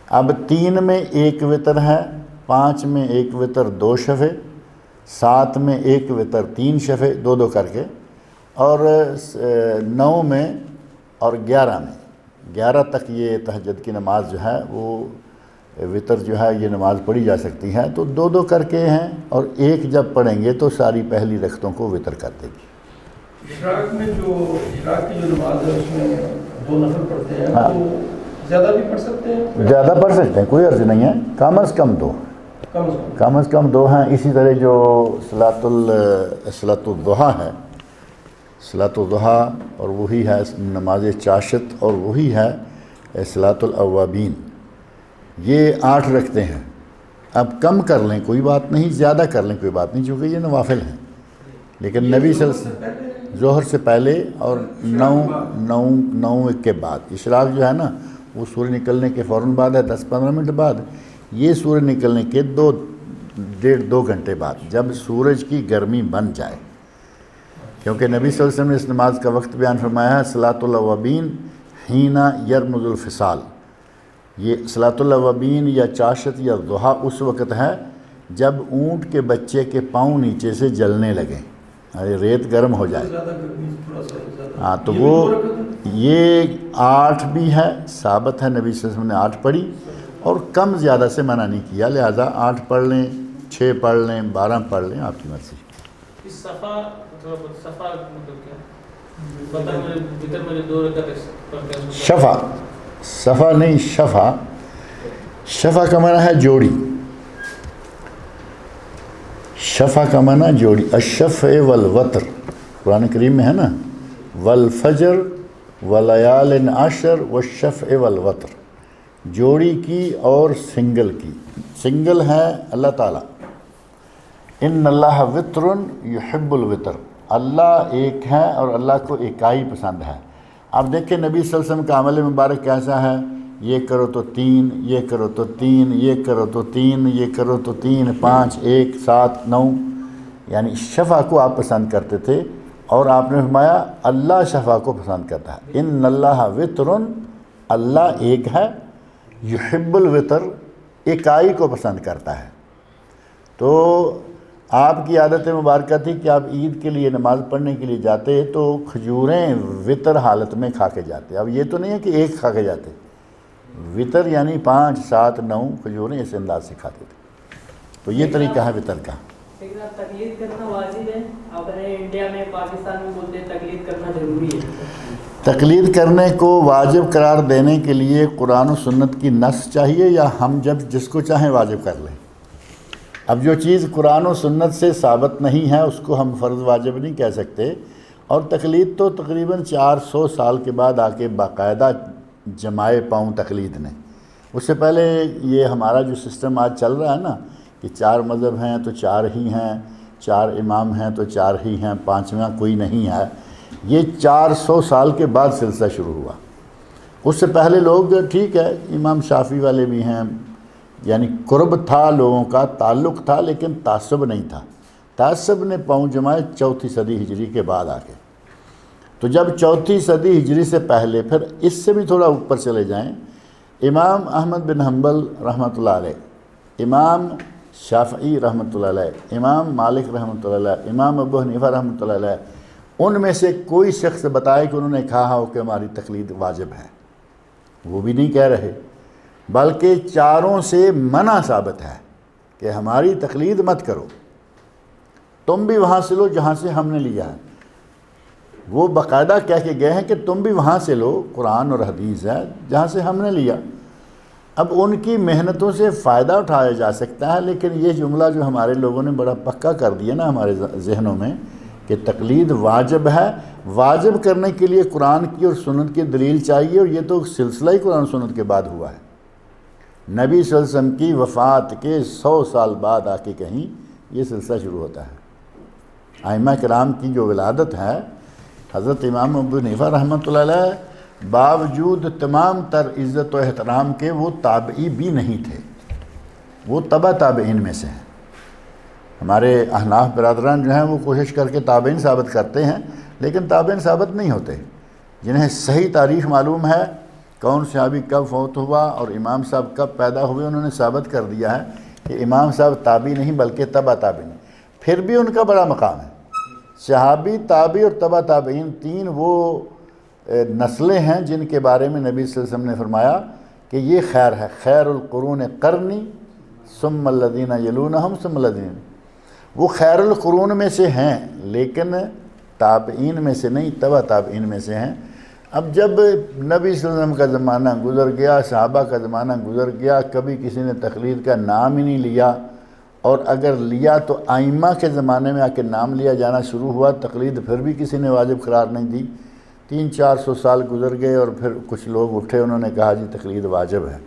B: اب 3 میں 1 وطر ہے, 5 میں 1 وطر 2 شفع, 7 میں 1 وطر 3 شفع 2 کر کے, اور 9 میں اور 11 میں 11 تک یہ تہجد کی نماز جو ہے وہ وطر جو ہے یہ نماز پڑھی جا سکتی ہے. تو 2 کر کے ہیں, اور 1 جب پڑھیں گے تو ساری پہلی رکعتوں کو وطر کر دے گی.
C: اشراق میں جو اشراق کی جو نماز ہے اس میں 2 نفل پڑھتے ہیں,
B: ہاں.
C: تو زیادہ بھی پڑھ سکتے ہیں؟
B: زیادہ پڑھ سکتے ہیں, کوئی عرض نہیں ہے, کم از کم 2. کم از کم 2 ہیں. اسی طرح جو صلاۃ الضحیٰ ہے, صلاۃ الضحیٰ اور وہی ہے نماز چاشت, اور وہی ہے صلاۃ الاوابین, یہ 8 رکھتے ہیں. اب کم کر لیں کوئی بات نہیں, زیادہ کر لیں کوئی بات نہیں, چونکہ یہ نوافل ہیں. لیکن نبی صلی اللہ علیہ وسلم ظہر سے پہلے اور 9 کے بعد. اشراق جو ہے نا وہ سورج نکلنے کے فوراً بعد ہے, 10-15 منٹ بعد. یہ سورج نکلنے کے 2 گھنٹے بعد, جب سورج کی گرمی بن جائے. کیونکہ نبی صلی اللہ علیہ وسلم نے اس نماز کا وقت بیان فرمایا ہے, صلاۃ الاوابین حین یرمض الفصال. یہ صلاۃ الاوابین یا چاشت یا ضحیٰ اس وقت ہے جب اونٹ کے بچے کے پاؤں نیچے سے جلنے لگیں, ریت گرم ہو جائے. ہاں, تو وہ یہ 8 بھی ہے, ثابت ہے, نبی صلی اللہ علیہ وسلم نے 8 پڑھی, اور کم زیادہ سے منع نہیں کیا. لہٰذا 8 پڑھ لیں, 6 پڑھ لیں, 12 پڑھ لیں, آپ کی مرضی.
E: اس صفا مطلب کیا وطر میں 2 رکعت پڑھتے ہیں؟
B: صفا نہیں, شفا کا معنی ہے جوڑی. شفا کا معنی جوڑی. الشفع والوتر قرآن کریم میں ہے نا, والفجر ولیال عشر والشفع والوتر, جوڑی کی اور سنگل کی. سنگل ہے اللہ تعالیٰ, ان اللہ وطر یحب الوطر, اللہ ایک ہے اور اللہ کو اکائی پسند ہے. اب دیکھیں نبی صلی اللہ علیہ وسلم کا عمل مبارک کیسا ہے, یہ کرو تو 3, یہ کرو تو 3, یہ کرو تو 3, یہ کرو تو 3, 5, 1, 7, 9, یعنی شفع کو آپ پسند کرتے تھے, اور آپ نے فرمایا اللہ شفع کو پسند کرتا ہے. ان اللہ وطر, اللہ ایک ہے, یحب الوطر, اکائی کو پسند کرتا ہے. تو آپ کی عادت مبارکہ تھی کہ آپ عید کے لیے نماز پڑھنے کے لیے جاتے تو کھجوریں وطر حالت میں کھا کے جاتے. اب یہ تو نہیں ہے کہ 1 کھا کے جاتے, وطر یعنی 5, 7, 9 کھجوریں اس انداز سے کھاتے تھے. تو یہ طریقہ ہے وطر کا.
D: لیکن اب تقلید کرنا واجب ہے, اپنے انڈیا میں پاکستان میں بولتے ہیں تقلید کرنا ضروری ہے.
B: تقلید کرنے کو واجب قرار دینے کے لیے قرآن و سنت کی نص چاہیے, یا ہم جب جس کو چاہیں واجب کر لیں. اب جو چیز قرآن و سنت سے ثابت نہیں ہے اس کو ہم فرض واجب نہیں کہہ سکتے. اور تقلید تو تقریباً 400 سال کے بعد آ کے باقاعدہ جمائے پاؤں تقلید نے. اس سے پہلے یہ ہمارا جو سسٹم آج چل رہا ہے نا کہ 4 مذہب ہیں تو 4 ہی ہیں, 4 امام ہیں تو 4 ہی ہیں, 5واں کوئی نہیں ہے, یہ 400 سال کے بعد سلسلہ شروع ہوا. اس سے پہلے لوگ ٹھیک ہے, امام شافعی والے بھی ہیں, یعنی قرب تھا, لوگوں کا تعلق تھا, لیکن تعصب نہیں تھا. تعصب نے پاؤں جمائے 4 صدی ہجری کے بعد آ کے. تو جب 4 صدی ہجری سے پہلے, پھر اس سے بھی تھوڑا اوپر چلے جائیں, امام احمد بن حنبل رحمۃ اللہ علیہ, امام شافعی رحمۃ اللہ علیہ, امام مالک رحمۃ اللہ علیہ, امام ابو حنیفہ رحمۃ اللہ علیہ, ان میں سے کوئی شخص بتائے کہ انہوں نے کہا ہو کہ ہماری تقلید واجب ہے, وہ بھی نہیں کہہ رہے, بلکہ 4 سے منع ثابت ہے کہ ہماری تقلید مت کرو, تم بھی وہاں سے لو جہاں سے ہم نے لیا ہے. وہ باقاعدہ کہہ کے گئے ہیں کہ تم بھی وہاں سے لو, قرآن اور حدیث ہے, جہاں سے ہم نے لیا. اب ان کی محنتوں سے فائدہ اٹھایا جا سکتا ہے, لیکن یہ جملہ جو ہمارے لوگوں نے بڑا پکا کر دیا نا ہمارے ذہنوں میں کہ تقلید واجب ہے, واجب کرنے کے لیے قرآن کی اور سنت کی دلیل چاہیے, اور یہ تو سلسلہ ہی قرآن سنت کے بعد ہوا ہے. نبی صلی اللہ علیہ وسلم کی وفات کے 100 سال بعد آ کے کہیں یہ سلسلہ شروع ہوتا ہے. ائمہ کرام کی جو ولادت ہے, حضرت امام ابو حنیفہ رحمۃ اللہ علیہ باوجود تمام تر عزت و احترام کے وہ تابعی بھی نہیں تھے, وہ تبع تابعین میں سے ہیں. ہمارے احناف برادران جو ہیں وہ کوشش کر کے تابعین ثابت کرتے ہیں، لیکن تابعین ثابت نہیں ہوتے۔ جنہیں صحیح تاریخ معلوم ہے، کون صحابی کب فوت ہوا اور امام صاحب کب پیدا ہوئے، انہوں نے ثابت کر دیا ہے کہ امام صاحب تابعی نہیں بلکہ تبع تابعین، پھر بھی ان کا بڑا مقام ہے۔ صحابی، تابعی اور تبع تابعین، تین وہ نسلیں ہیں جن کے بارے میں نبی صلی اللہ علیہ وسلم نے فرمایا کہ یہ خیر ہے، خیر القرون قرنی ثم الذین یلونہم ثم الذین، وہ خیر القرون میں سے ہیں لیکن تابعین میں سے نہیں، تبع تابعین میں سے ہیں۔ اب جب نبی صلی اللہ علیہ وسلم کا زمانہ گزر گیا، صحابہ کا زمانہ گزر گیا، کبھی کسی نے تقلید کا نام ہی نہیں لیا، اور اگر لیا تو ائمہ کے زمانے میں آ کے نام لیا جانا شروع ہوا، تقلید پھر بھی کسی نے واجب قرار نہیں دی۔ 300-400 سال گزر گئے اور پھر کچھ لوگ اٹھے، انہوں نے کہا جی تقلید واجب ہے۔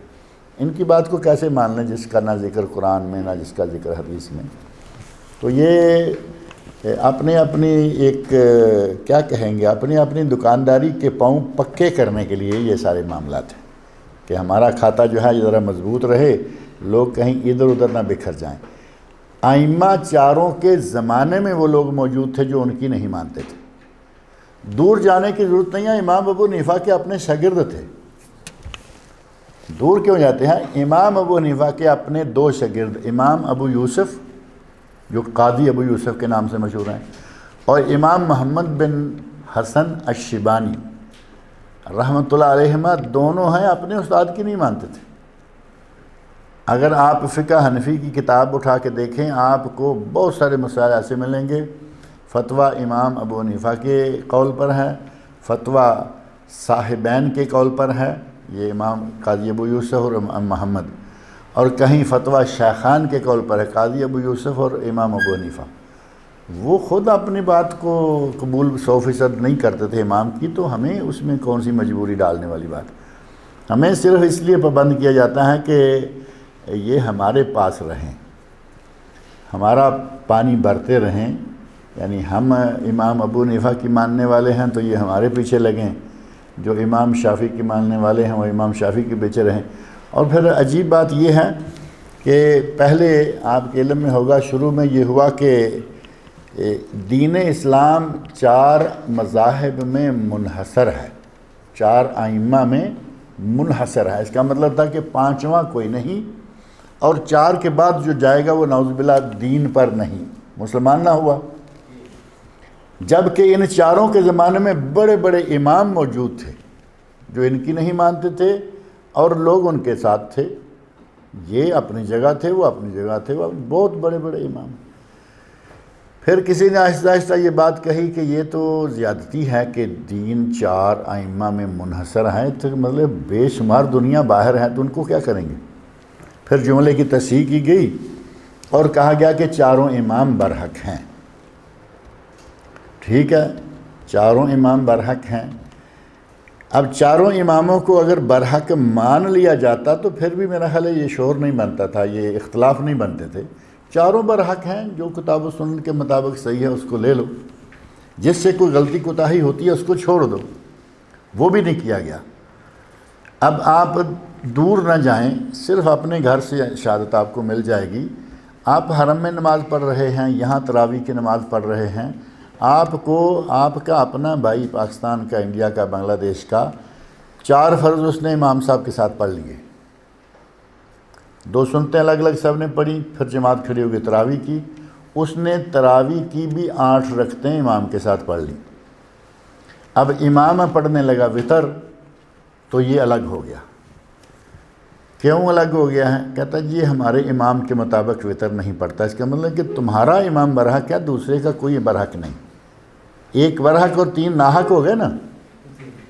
B: ان کی بات کو کیسے مان لیں جس کا نہ ذکر قرآن میں نہ جس کا ذکر حدیث میں؟ تو یہ اپنی اپنی ایک کیا کہیں گے، اپنی اپنی دکانداری کے پاؤں پکے کرنے کے لیے یہ سارے معاملات ہیں کہ ہمارا کھاتا جو ہے یہ ذرا مضبوط رہے، لوگ کہیں ادھر ادھر نہ بکھر جائیں۔ ائمہ چاروں کے زمانے میں وہ لوگ موجود تھے جو ان کی نہیں مانتے تھے، دور جانے کی ضرورت نہیں ہے۔ امام ابو حنیفہ کے اپنے شاگرد تھے، دور کیوں جاتے ہیں؟ امام ابو حنیفہ کے اپنے 2 شاگرد، امام ابو یوسف جو قاضی ابو یوسف کے نام سے مشہور ہیں، اور امام محمد بن حسن الشیبانی رحمۃ اللہ علیہما، دونوں ہیں اپنے استاد کی نہیں مانتے تھے۔ اگر آپ فقہ حنفی کی کتاب اٹھا کے دیکھیں، آپ کو بہت سارے مسائل ایسے ملیں گے، فتویٰ امام ابو حنیفہ کے قول پر ہے، فتویٰ صاحبین کے قول پر ہے، یہ امام قاضی ابو یوسف اور امام محمد، اور کہیں فتویٰ شیخان کے قول پر ہے، قاضی ابو یوسف اور امام ابو حنیفہ۔ وہ خود اپنی بات کو قبول 100% نہیں کرتے تھے امام کی، تو ہمیں اس میں کون سی مجبوری ڈالنے والی بات؟ ہمیں صرف اس لیے پابند کیا جاتا ہے کہ یہ ہمارے پاس رہیں، ہمارا پانی بھرتے رہیں، یعنی ہم امام ابو حنیفہ کی ماننے والے ہیں تو یہ ہمارے پیچھے لگیں، جو امام شافعی کی ماننے والے ہیں وہ امام شافعی کے پیچھے رہیں۔ اور پھر عجیب بات یہ ہے کہ پہلے آپ کے علم میں ہوگا، شروع میں یہ ہوا کہ دین اسلام 4 مذاہب میں منحصر ہے، 4 ائمہ میں منحصر ہے۔ اس کا مطلب تھا کہ 5واں کوئی نہیں، اور 4 کے بعد جو جائے گا وہ نعوذ باللہ دین پر نہیں، مسلمان نہ ہوا۔ جبکہ ان 4 کے زمانے میں بڑے بڑے امام موجود تھے جو ان کی نہیں مانتے تھے، اور لوگ ان کے ساتھ تھے، یہ اپنی جگہ تھے، وہ اپنی جگہ تھے، وہ بہت بڑے بڑے امام۔ پھر کسی نے آہستہ آہستہ یہ بات کہی کہ یہ تو زیادتی ہے کہ دین 4 ائمہ میں منحصر ہے، تو مطلب بے شمار دنیا باہر ہے، تو ان کو کیا کریں گے؟ پھر جملے کی تصحیح کی گئی اور کہا گیا کہ 4 امام برحق ہیں۔ ٹھیک ہے، 4 امام برحق ہیں۔ اب 4 اماموں کو اگر برحق مان لیا جاتا تو پھر بھی میرا خیال ہے یہ شور نہیں بنتا تھا، یہ اختلاف نہیں بنتے تھے۔ 4 برحق ہیں، جو کتاب و سنت کے مطابق صحیح ہے اس کو لے لو، جس سے کوئی غلطی کوتاہی ہوتی ہے اس کو چھوڑ دو، وہ بھی نہیں کیا گیا۔ اب آپ دور نہ جائیں، صرف اپنے گھر سے شہادت آپ کو مل جائے گی۔ آپ حرم میں نماز پڑھ رہے ہیں، یہاں تراویح کی نماز پڑھ رہے ہیں، آپ کو آپ کا اپنا بھائی پاکستان کا، انڈیا کا، بنگلہ دیش کا 4 فرض اس نے امام صاحب کے ساتھ پڑھ لیے، 2 سنتیں الگ الگ سب نے پڑھی، پھر جماعت کھڑی ہوگی تراویح کی، اس نے تراویح کی بھی 8 رکعتیں امام کے ساتھ پڑھ لی۔ اب امام پڑھنے لگا وطر، تو یہ الگ ہو گیا۔ کیوں الگ ہو گیا ہے؟ کہتا ہے یہ ہمارے امام کے مطابق وطر نہیں پڑھتا۔ اس کا مطلب کہ تمہارا امام برحق ہے، دوسرے کا کوئی برحق نہیں، ایک برحق اور 3 ناحق ہو گئے نا۔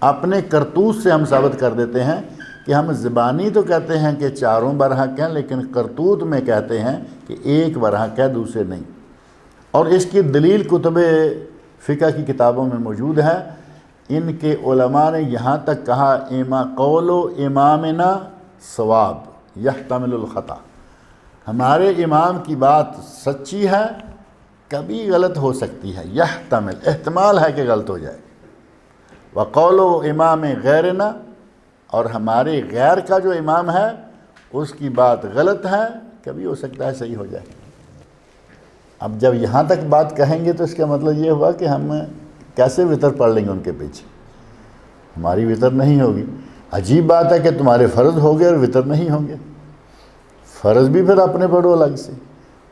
B: اپنے کرتوت سے ہم ثابت کر دیتے ہیں کہ ہم زبانی تو کہتے ہیں کہ 4 برحق ہیں، لیکن کرتوت میں کہتے ہیں کہ ایک برحق ہے، دوسرے نہیں۔ اور اس کی دلیل کتب فقہ کی کتابوں میں موجود ہے۔ ان کے علماء نے یہاں تک کہا قول و امامنا صواب یحتمل الخطا، ہمارے امام کی بات سچی ہے، کبھی غلط ہو سکتی ہے، یحتمل، احتمال ہے کہ غلط ہو جائے، وقول و امام غیرنا، اور ہمارے غیر کا جو امام ہے اس کی بات غلط ہے، کبھی ہو سکتا ہے صحیح ہو جائے۔ اب جب یہاں تک بات کہیں گے تو اس کا مطلب یہ ہوا کہ ہم کیسے وطر پڑھ لیں گے ان کے پیچھے، ہماری وطر نہیں ہوگی۔ عجیب بات ہے کہ تمہارے فرض ہو گئے اور وطر نہیں ہوں گے۔ فرض بھی پھر اپنے پڑھو الگ سے،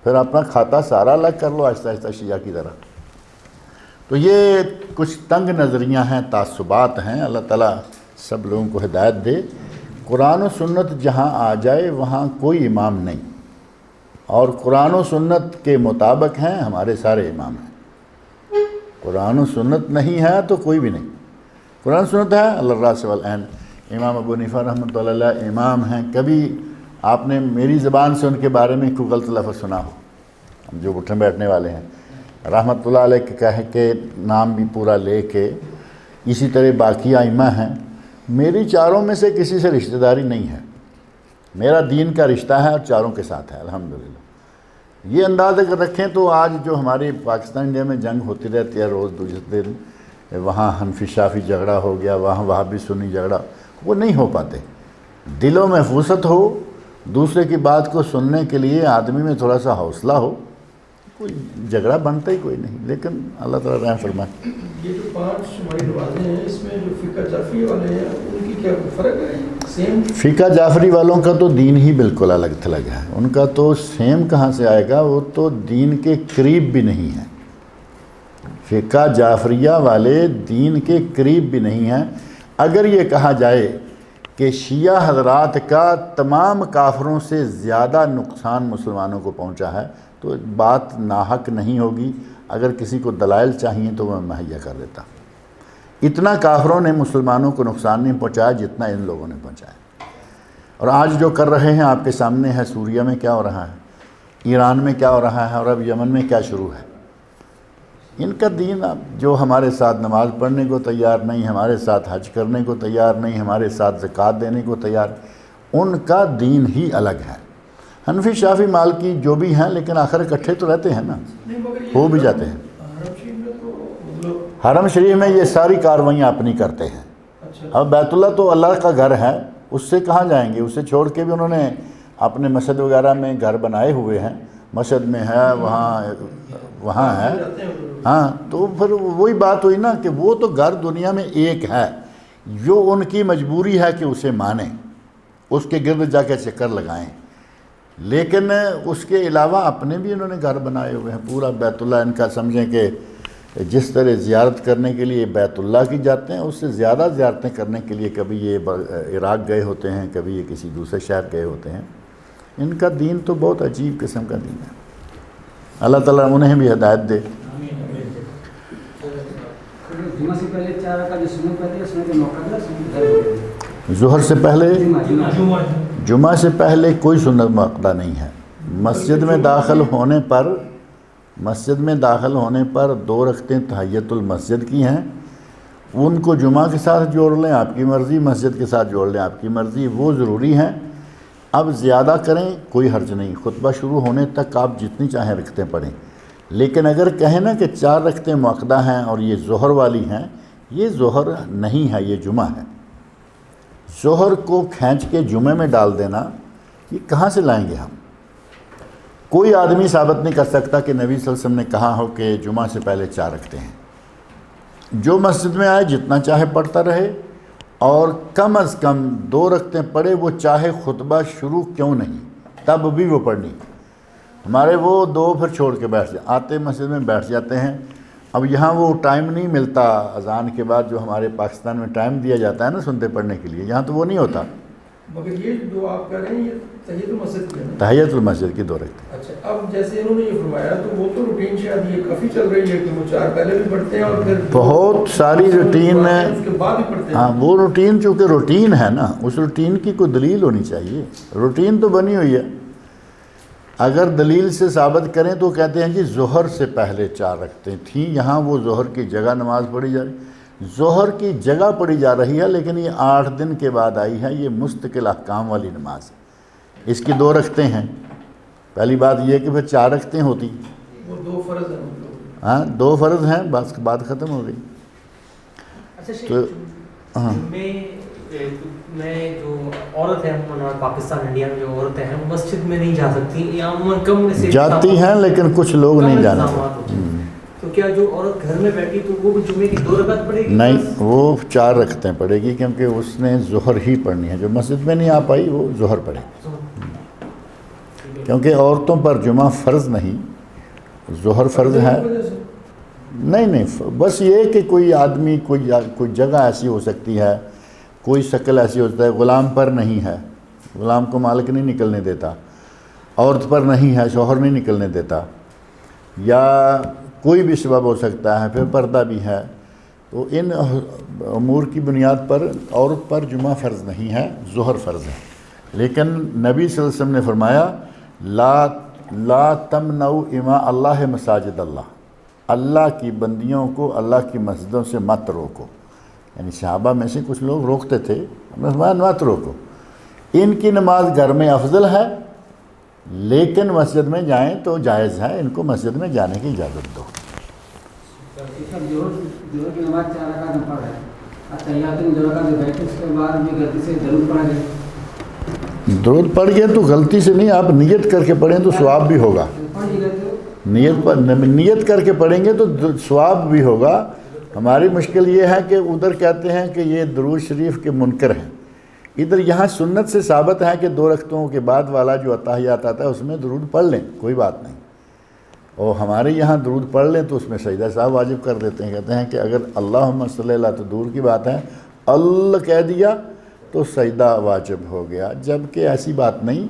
B: پھر اپنا کھاتا سارا الگ کر لو آہستہ آہستہ شیعہ کی طرح۔ تو یہ کچھ تنگ نظریاں ہیں، تعصبات ہیں۔ اللہ تعالیٰ سب لوگوں کو ہدایت دے۔ قرآن و سنت جہاں آ جائے وہاں کوئی امام نہیں، اور قرآن و سنت کے مطابق ہیں ہمارے سارے امام ہیں۔ قرآن و سنت نہیں ہے تو کوئی بھی نہیں۔ قرآن و سنت ہے اللہ الراس والعین۔ امام ابو حنیفہ رحمۃ اللہ علیہ امام ہیں۔ کبھی آپ نے میری زبان سے ان کے بارے میں کوئی غلط لفظ سنا ہو؟ ہم جو اٹھنے بیٹھنے والے ہیں رحمۃ اللہ علیہ کے کہہ کے نام بھی پورا لے کے، اسی طرح باقی ائمہ ہیں۔ میری چاروں میں سے کسی سے رشتہ داری نہیں ہے، میرا دین کا رشتہ ہے اور چاروں کے ساتھ ہے الحمدللہ۔ یہ انداز اگر رکھیں تو آج جو ہماری پاکستان انڈیا میں جنگ ہوتی رہتی ہے روز دوسرے دن، وہاں حنفی شافی جھگڑا ہو گیا، وہاں وہابی سنی جھگڑا، وہ نہیں ہو پاتے۔ دلوں میں فرصت ہو، دوسرے کی بات کو سننے کے لیے آدمی میں تھوڑا سا حوصلہ ہو، کوئی جھگڑا بنتا ہی کوئی نہیں۔ لیکن اللہ تعالیٰ رحم فرمائے۔
C: یہ جو 5 شمالی نمازیں ہیں اس میں جو فقہ جعفری والے ہیں ان کی کیا فرق ہے؟ سیم
B: فقہ جعفری والوں کا تو دین ہی بالکل الگ تھلگ ہے، ان کا تو سیم کہاں سے آئے گا، وہ تو دین کے قریب بھی نہیں ہے۔ فقہ جعفریہ والے دین کے قریب بھی نہیں ہیں۔ اگر یہ کہا جائے کہ شیعہ حضرات کا تمام کافروں سے زیادہ نقصان مسلمانوں کو پہنچا ہے تو بات ناحق نہیں ہوگی۔ اگر کسی کو دلائل چاہیے تو میں مہیا کر دیتا۔ اتنا کافروں نے مسلمانوں کو نقصان نہیں پہنچایا جتنا ان لوگوں نے پہنچایا۔ اور آج جو کر رہے ہیں آپ کے سامنے ہے، سوریہ میں کیا ہو رہا ہے، ایران میں کیا ہو رہا ہے، اور اب یمن میں کیا شروع ہے۔ ان کا دین اب جو ہمارے ساتھ نماز پڑھنے کو تیار نہیں، ہمارے ساتھ حج کرنے کو تیار نہیں، ہمارے ساتھ زکوٰۃ دینے کو تیار، ان کا دین ہی الگ ہے۔ حنفی شافی مالکی جو بھی ہیں لیکن آخر اکٹھے تو رہتے ہیں نا، ہو بھی جاتے ہیں۔ حرم شریف میں یہ ساری کارروائیاں اپنی کرتے ہیں۔ اب بیت اللہ تو اللہ کا گھر ہے، اس سے کہاں جائیں گے، اسے چھوڑ کے بھی انہوں نے اپنے مسجد وغیرہ میں گھر بنائے ہوئے ہیں، مسجد میں ہے، وہاں ہے۔ ہاں تو پھر وہی بات ہوئی نا کہ وہ تو گھر دنیا میں ایک ہے، جو ان کی مجبوری ہے کہ اسے مانیں، اس کے گرد جا کے چکر لگائیں۔ لیکن اس کے علاوہ اپنے بھی انہوں نے گھر بنائے ہوئے ہیں۔ پورا بیت اللہ ان کا سمجھیں کہ جس طرح زیارت کرنے کے لیے بیت اللہ کی جاتے ہیں، اس سے زیادہ زیارتیں کرنے کے لیے کبھی یہ عراق گئے ہوتے ہیں، کبھی یہ کسی دوسرے شہر گئے ہوتے ہیں۔ ان کا دین تو بہت عجیب قسم کا دین ہے۔ اللہ تعالیٰ انہیں بھی ہدایت دے۔ ظہر سے پہلے، جمعہ سے پہلے کوئی سنت مؤکدہ نہیں ہے۔ مسجد میں داخل ہونے پر 2 رکعتیں تحیۃ المسجد کی ہیں، ان کو جمعہ کے ساتھ جوڑ لیں آپ کی مرضی، مسجد کے ساتھ جوڑ لیں آپ کی مرضی، وہ ضروری ہیں۔ اب زیادہ کریں کوئی حرج نہیں، خطبہ شروع ہونے تک آپ جتنی چاہیں رکعتیں پڑھیں۔ لیکن اگر کہیں نا کہ 4 رکعتیں مؤکدہ ہیں اور یہ ظہر والی ہیں، یہ ظہر نہیں ہے، یہ جمعہ ہے۔ ظہر کو کھینچ کے جمعے میں ڈال دینا، یہ کہاں سے لائیں گے ہم؟ کوئی آدمی ثابت نہیں کر سکتا کہ نبی صلی اللہ علیہ وسلم نے کہا ہو کہ جمعہ سے پہلے 4 رکعتیں ہیں۔ جو مسجد میں آئے جتنا چاہے پڑھتا رہے، اور کم از کم 2 رکعتیں پڑھے، وہ چاہے خطبہ شروع کیوں نہیں، تب بھی وہ پڑھنی۔ ہمارے وہ 2 پھر چھوڑ کے بیٹھ جاتے، آتے مسجد میں بیٹھ جاتے ہیں۔ اب یہاں وہ ٹائم نہیں ملتا اذان کے بعد جو ہمارے پاکستان میں ٹائم دیا جاتا ہے نا سنتے پڑھنے کے لیے، یہاں تو وہ نہیں ہوتا۔
C: مگر یہ جو آپ کہہ رہے ہیں یہ تحیۃ المسجد کی ہے نا؟
B: تحیۃ المسجد کی 2 رکعتیں۔
C: اچھا، اب جیسے انہوں نے یہ فرمایا تو وہ تو روٹین شاید یہ کافی چل رہی ہے کہ وہ 4 پہلے بھی پڑھتے ہیں اور پھر
B: بہت ساری روٹین ہے،
C: اس کے بعد بھی پڑھتے ہیں۔
B: ہاں وہ روٹین چونکہ روٹین ہے نا، اس روٹین کی کوئی دلیل ہونی چاہیے۔ روٹین تو بنی ہوئی ہے، اگر دلیل سے ثابت کریں تو کہتے ہیں جی ظہر سے پہلے 4 رکعتیں تھیں، یہاں وہ ظہر کی جگہ نماز پڑھی جا رہی، ظہر کی جگہ پڑھی جا رہی ہے، لیکن یہ 8 دن کے بعد آئی ہے، یہ مستقل احکام والی نماز ہے۔ اس کی 2 رکعتیں ہیں۔ پہلی بات یہ کہ پھر 4 رکعتیں ہوتی،
C: وہ 2 فرض ہیں مطلب۔
B: ہاں 2 فرض ہیں، بس بات ختم ہو گئی۔
D: اچھا
B: تو ہاں
D: جمعے میں جو عورت ہے عموماً پاکستان انڈیا میں جو عورتیں ہیں وہ مسجد میں نہیں جا سکتی یا عموماً کم میں سے
B: جاتی ہیں لیکن کچھ لوگ نہیں جانے
D: تو کیا جو عورت گھر میں بیٹھی تو وہ جمعے کی 2 رکعت پڑھے گی؟
B: نہیں، وہ 4 رکعتیں پڑھے گی کیونکہ اس نے ظہر ہی پڑھنی ہے. جو مسجد میں نہیں آ پائی وہ ظہر پڑھے گی، کیونکہ عورتوں پر جمعہ فرض نہیں، ظہر فرض ہے. نہیں، بس یہ کہ کوئی آدمی کوئی جگہ ایسی ہو سکتی ہے، کوئی شکل ایسی ہوتا ہے. غلام پر نہیں ہے، غلام کو مالک نہیں نکلنے دیتا. عورت پر نہیں ہے، شوہر نہیں نکلنے دیتا. یا کوئی بھی سبب ہو سکتا ہے، پھر پردہ بھی ہے. تو ان امور کی بنیاد پر عورت پر جمعہ فرض نہیں ہے، ظہر فرض ہے. لیکن نبی صلی اللہ علیہ وسلم نے فرمایا لا تمنعوا اماء اللہ مساجد اللہ، اللہ کی بندیوں کو اللہ کی مسجدوں سے مت روکو. یعنی صحابہ میں سے کچھ لوگ روکتے تھے، مت روکو. ان کی نماز گھر میں افضل ہے، لیکن مسجد میں جائیں تو جائز ہے، ان کو مسجد میں جانے کی اجازت دو.
F: ظہر کی نماز 4 رکعت میں پڑھ رہے ہیں، تحیات میں 2 رکعت میں بیٹھے، اس کے بعد بھی غلطی سے درود پڑھ گئے.
B: درود پڑھ گئے تو غلطی سے نہیں، آپ نیت کر کے پڑھیں تو ثواب بھی ہوگا. نیت کر کے پڑھیں گے تو ثواب بھی ہوگا. ہماری مشکل یہ ہے کہ ادھر کہتے ہیں کہ یہ درود شریف کے منکر ہیں، ادھر یہاں سنت سے ثابت ہے کہ 2 رکعتوں کے بعد والا جو اتحیات آتا ہے اس میں درود پڑھ لیں، کوئی بات نہیں. اور ہمارے یہاں درود پڑھ لیں تو اس میں سجدہ صاحب واجب کر دیتے ہیں. کہتے ہیں کہ اگر اللہم صلی اللہ تو دور کی بات ہے، اللہ کہہ دیا تو سجدہ واجب ہو گیا. جبکہ ایسی بات نہیں.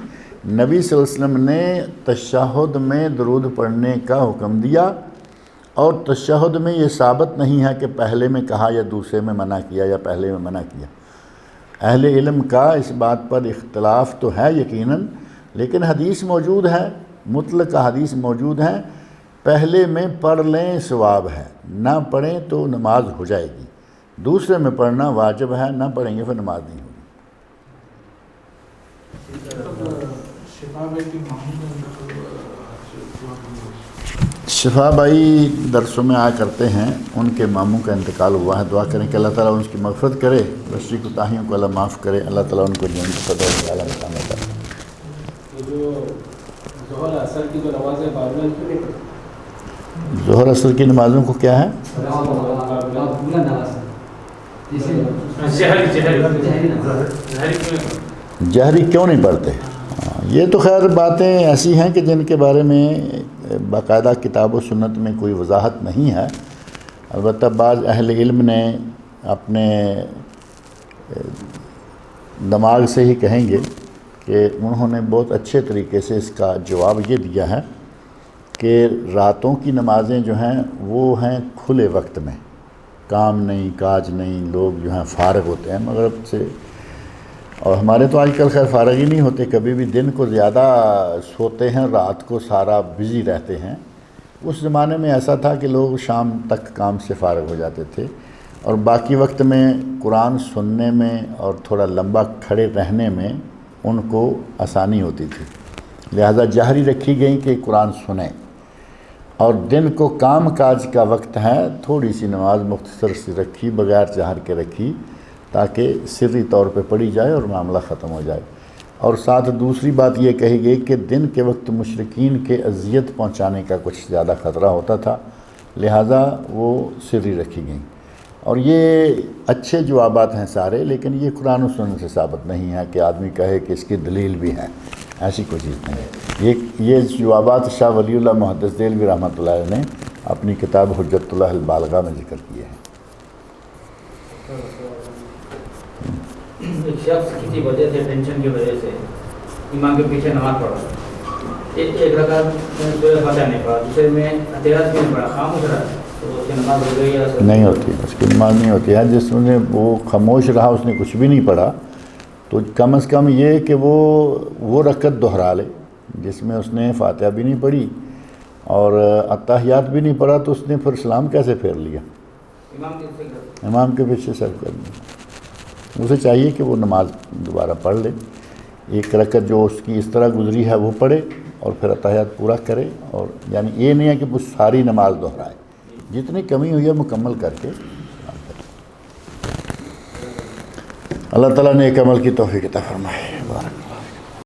B: نبی صلی اللہ علیہ وسلم نے تشہد میں درود پڑھنے کا حکم دیا، اور تشہد میں یہ ثابت نہیں ہے کہ پہلے میں کہا یا دوسرے میں منع کیا یا پہلے میں منع کیا. اہل علم کا اس بات پر اختلاف تو ہے یقیناً، لیکن حدیث موجود ہے، مطلق حدیث موجود ہے. پہلے میں پڑھ لیں ثواب ہے، نہ پڑھیں تو نماز ہو جائے گی. دوسرے میں پڑھنا واجب ہے، نہ پڑھیں گے پھر نماز نہیں ہوگی. شفا بھائی درسوں میں آیا کرتے ہیں، ان کے ماموں کا انتقال ہوا ہے. دعا کریں کہ اللہ تعالیٰ ان کی مغفرت کرے، بچی کوتاہیوں کو اللہ معاف کرے، اللہ تعالیٰ ان کو جنت فردوس اعلیٰ مقام عطا کرے.
G: ظہر اثر کی جو نمازیں بعد میں کیوں نہیں پڑھتے؟
B: ظہر اثر کی نمازوں کو کیا ہے؟ جہری کیوں نہیں پڑھتے؟ یہ تو خیر باتیں ایسی ہیں کہ جن کے بارے میں باقاعدہ کتاب و سنت میں کوئی وضاحت نہیں ہے. البتہ بعض اہل علم نے اپنے دماغ سے ہی کہیں گے کہ انہوں نے بہت اچھے طریقے سے اس کا جواب یہ دیا ہے کہ راتوں کی نمازیں جو ہیں وہ ہیں کھلے وقت میں، کام نہیں کاج نہیں، لوگ جو ہیں فارغ ہوتے ہیں مغرب سے. اور ہمارے تو آج کل خیر فارغ ہی نہیں ہوتے، کبھی بھی دن کو زیادہ سوتے ہیں، رات کو سارا بزی رہتے ہیں. اس زمانے میں ایسا تھا کہ لوگ شام تک کام سے فارغ ہو جاتے تھے، اور باقی وقت میں قرآن سننے میں اور تھوڑا لمبا کھڑے رہنے میں ان کو آسانی ہوتی تھی. لہذا جہری رکھی گئی کہ قرآن سنیں، اور دن کو کام کاج کا وقت ہے، تھوڑی سی نماز مختصر سی رکھی، بغیر جہر کے رکھی، تاکہ سری طور پہ پڑھی جائے اور معاملہ ختم ہو جائے. اور ساتھ دوسری بات یہ کہی گئی کہ دن کے وقت مشرکین کے اذیت پہنچانے کا کچھ زیادہ خطرہ ہوتا تھا، لہذا وہ سری رکھی گئیں. اور یہ اچھے جوابات ہیں سارے، لیکن یہ قرآن و سنت سے ثابت نہیں ہے کہ آدمی کہے کہ اس کی دلیل بھی ہے، ایسی کوئی چیز نہیں ہے. یہ جوابات شاہ ولی اللہ محدث دہلوی رحمۃ اللہ علیہ نے اپنی کتاب حجت اللہ البالغہ میں ذکر کیے ہیں.
H: ایک شخص کسی وجہ سے ٹینشن کی وجہ سے امام کے پیچھے نماز پڑھا، ایک رکعت فاتحہ نہیں پڑھا، دوسرے میں احتیاط بھی نہیں پڑھا، خاموش رہا، تو اس کی نماز ہو گئی یا
B: نہیں ہوتی؟ اس کی نماز نہیں ہوتی ہے. جس نے وہ خاموش رہا، اس نے کچھ بھی نہیں پڑھا، تو کم از کم یہ کہ وہ رکعت دہرا لے جس میں اس نے فاتحہ بھی نہیں پڑھی اور اتحیات بھی نہیں پڑھا، تو اس نے پھر سلام کیسے پھیر لیا؟ امام کے پیچھے سر کر دیا. اسے چاہیے کہ وہ نماز دوبارہ پڑھ لے، ایک رکعت جو اس کی اس طرح گزری ہے وہ پڑھے اور پھر اتحیات پورا کرے. اور یعنی یہ نہیں ہے کہ وہ ساری نماز دہرائے، جتنی کمی ہوئی ہے مکمل کر کے. اللہ تعالیٰ نے ایک عمل کی توفیق عطا فرمائے. بارک.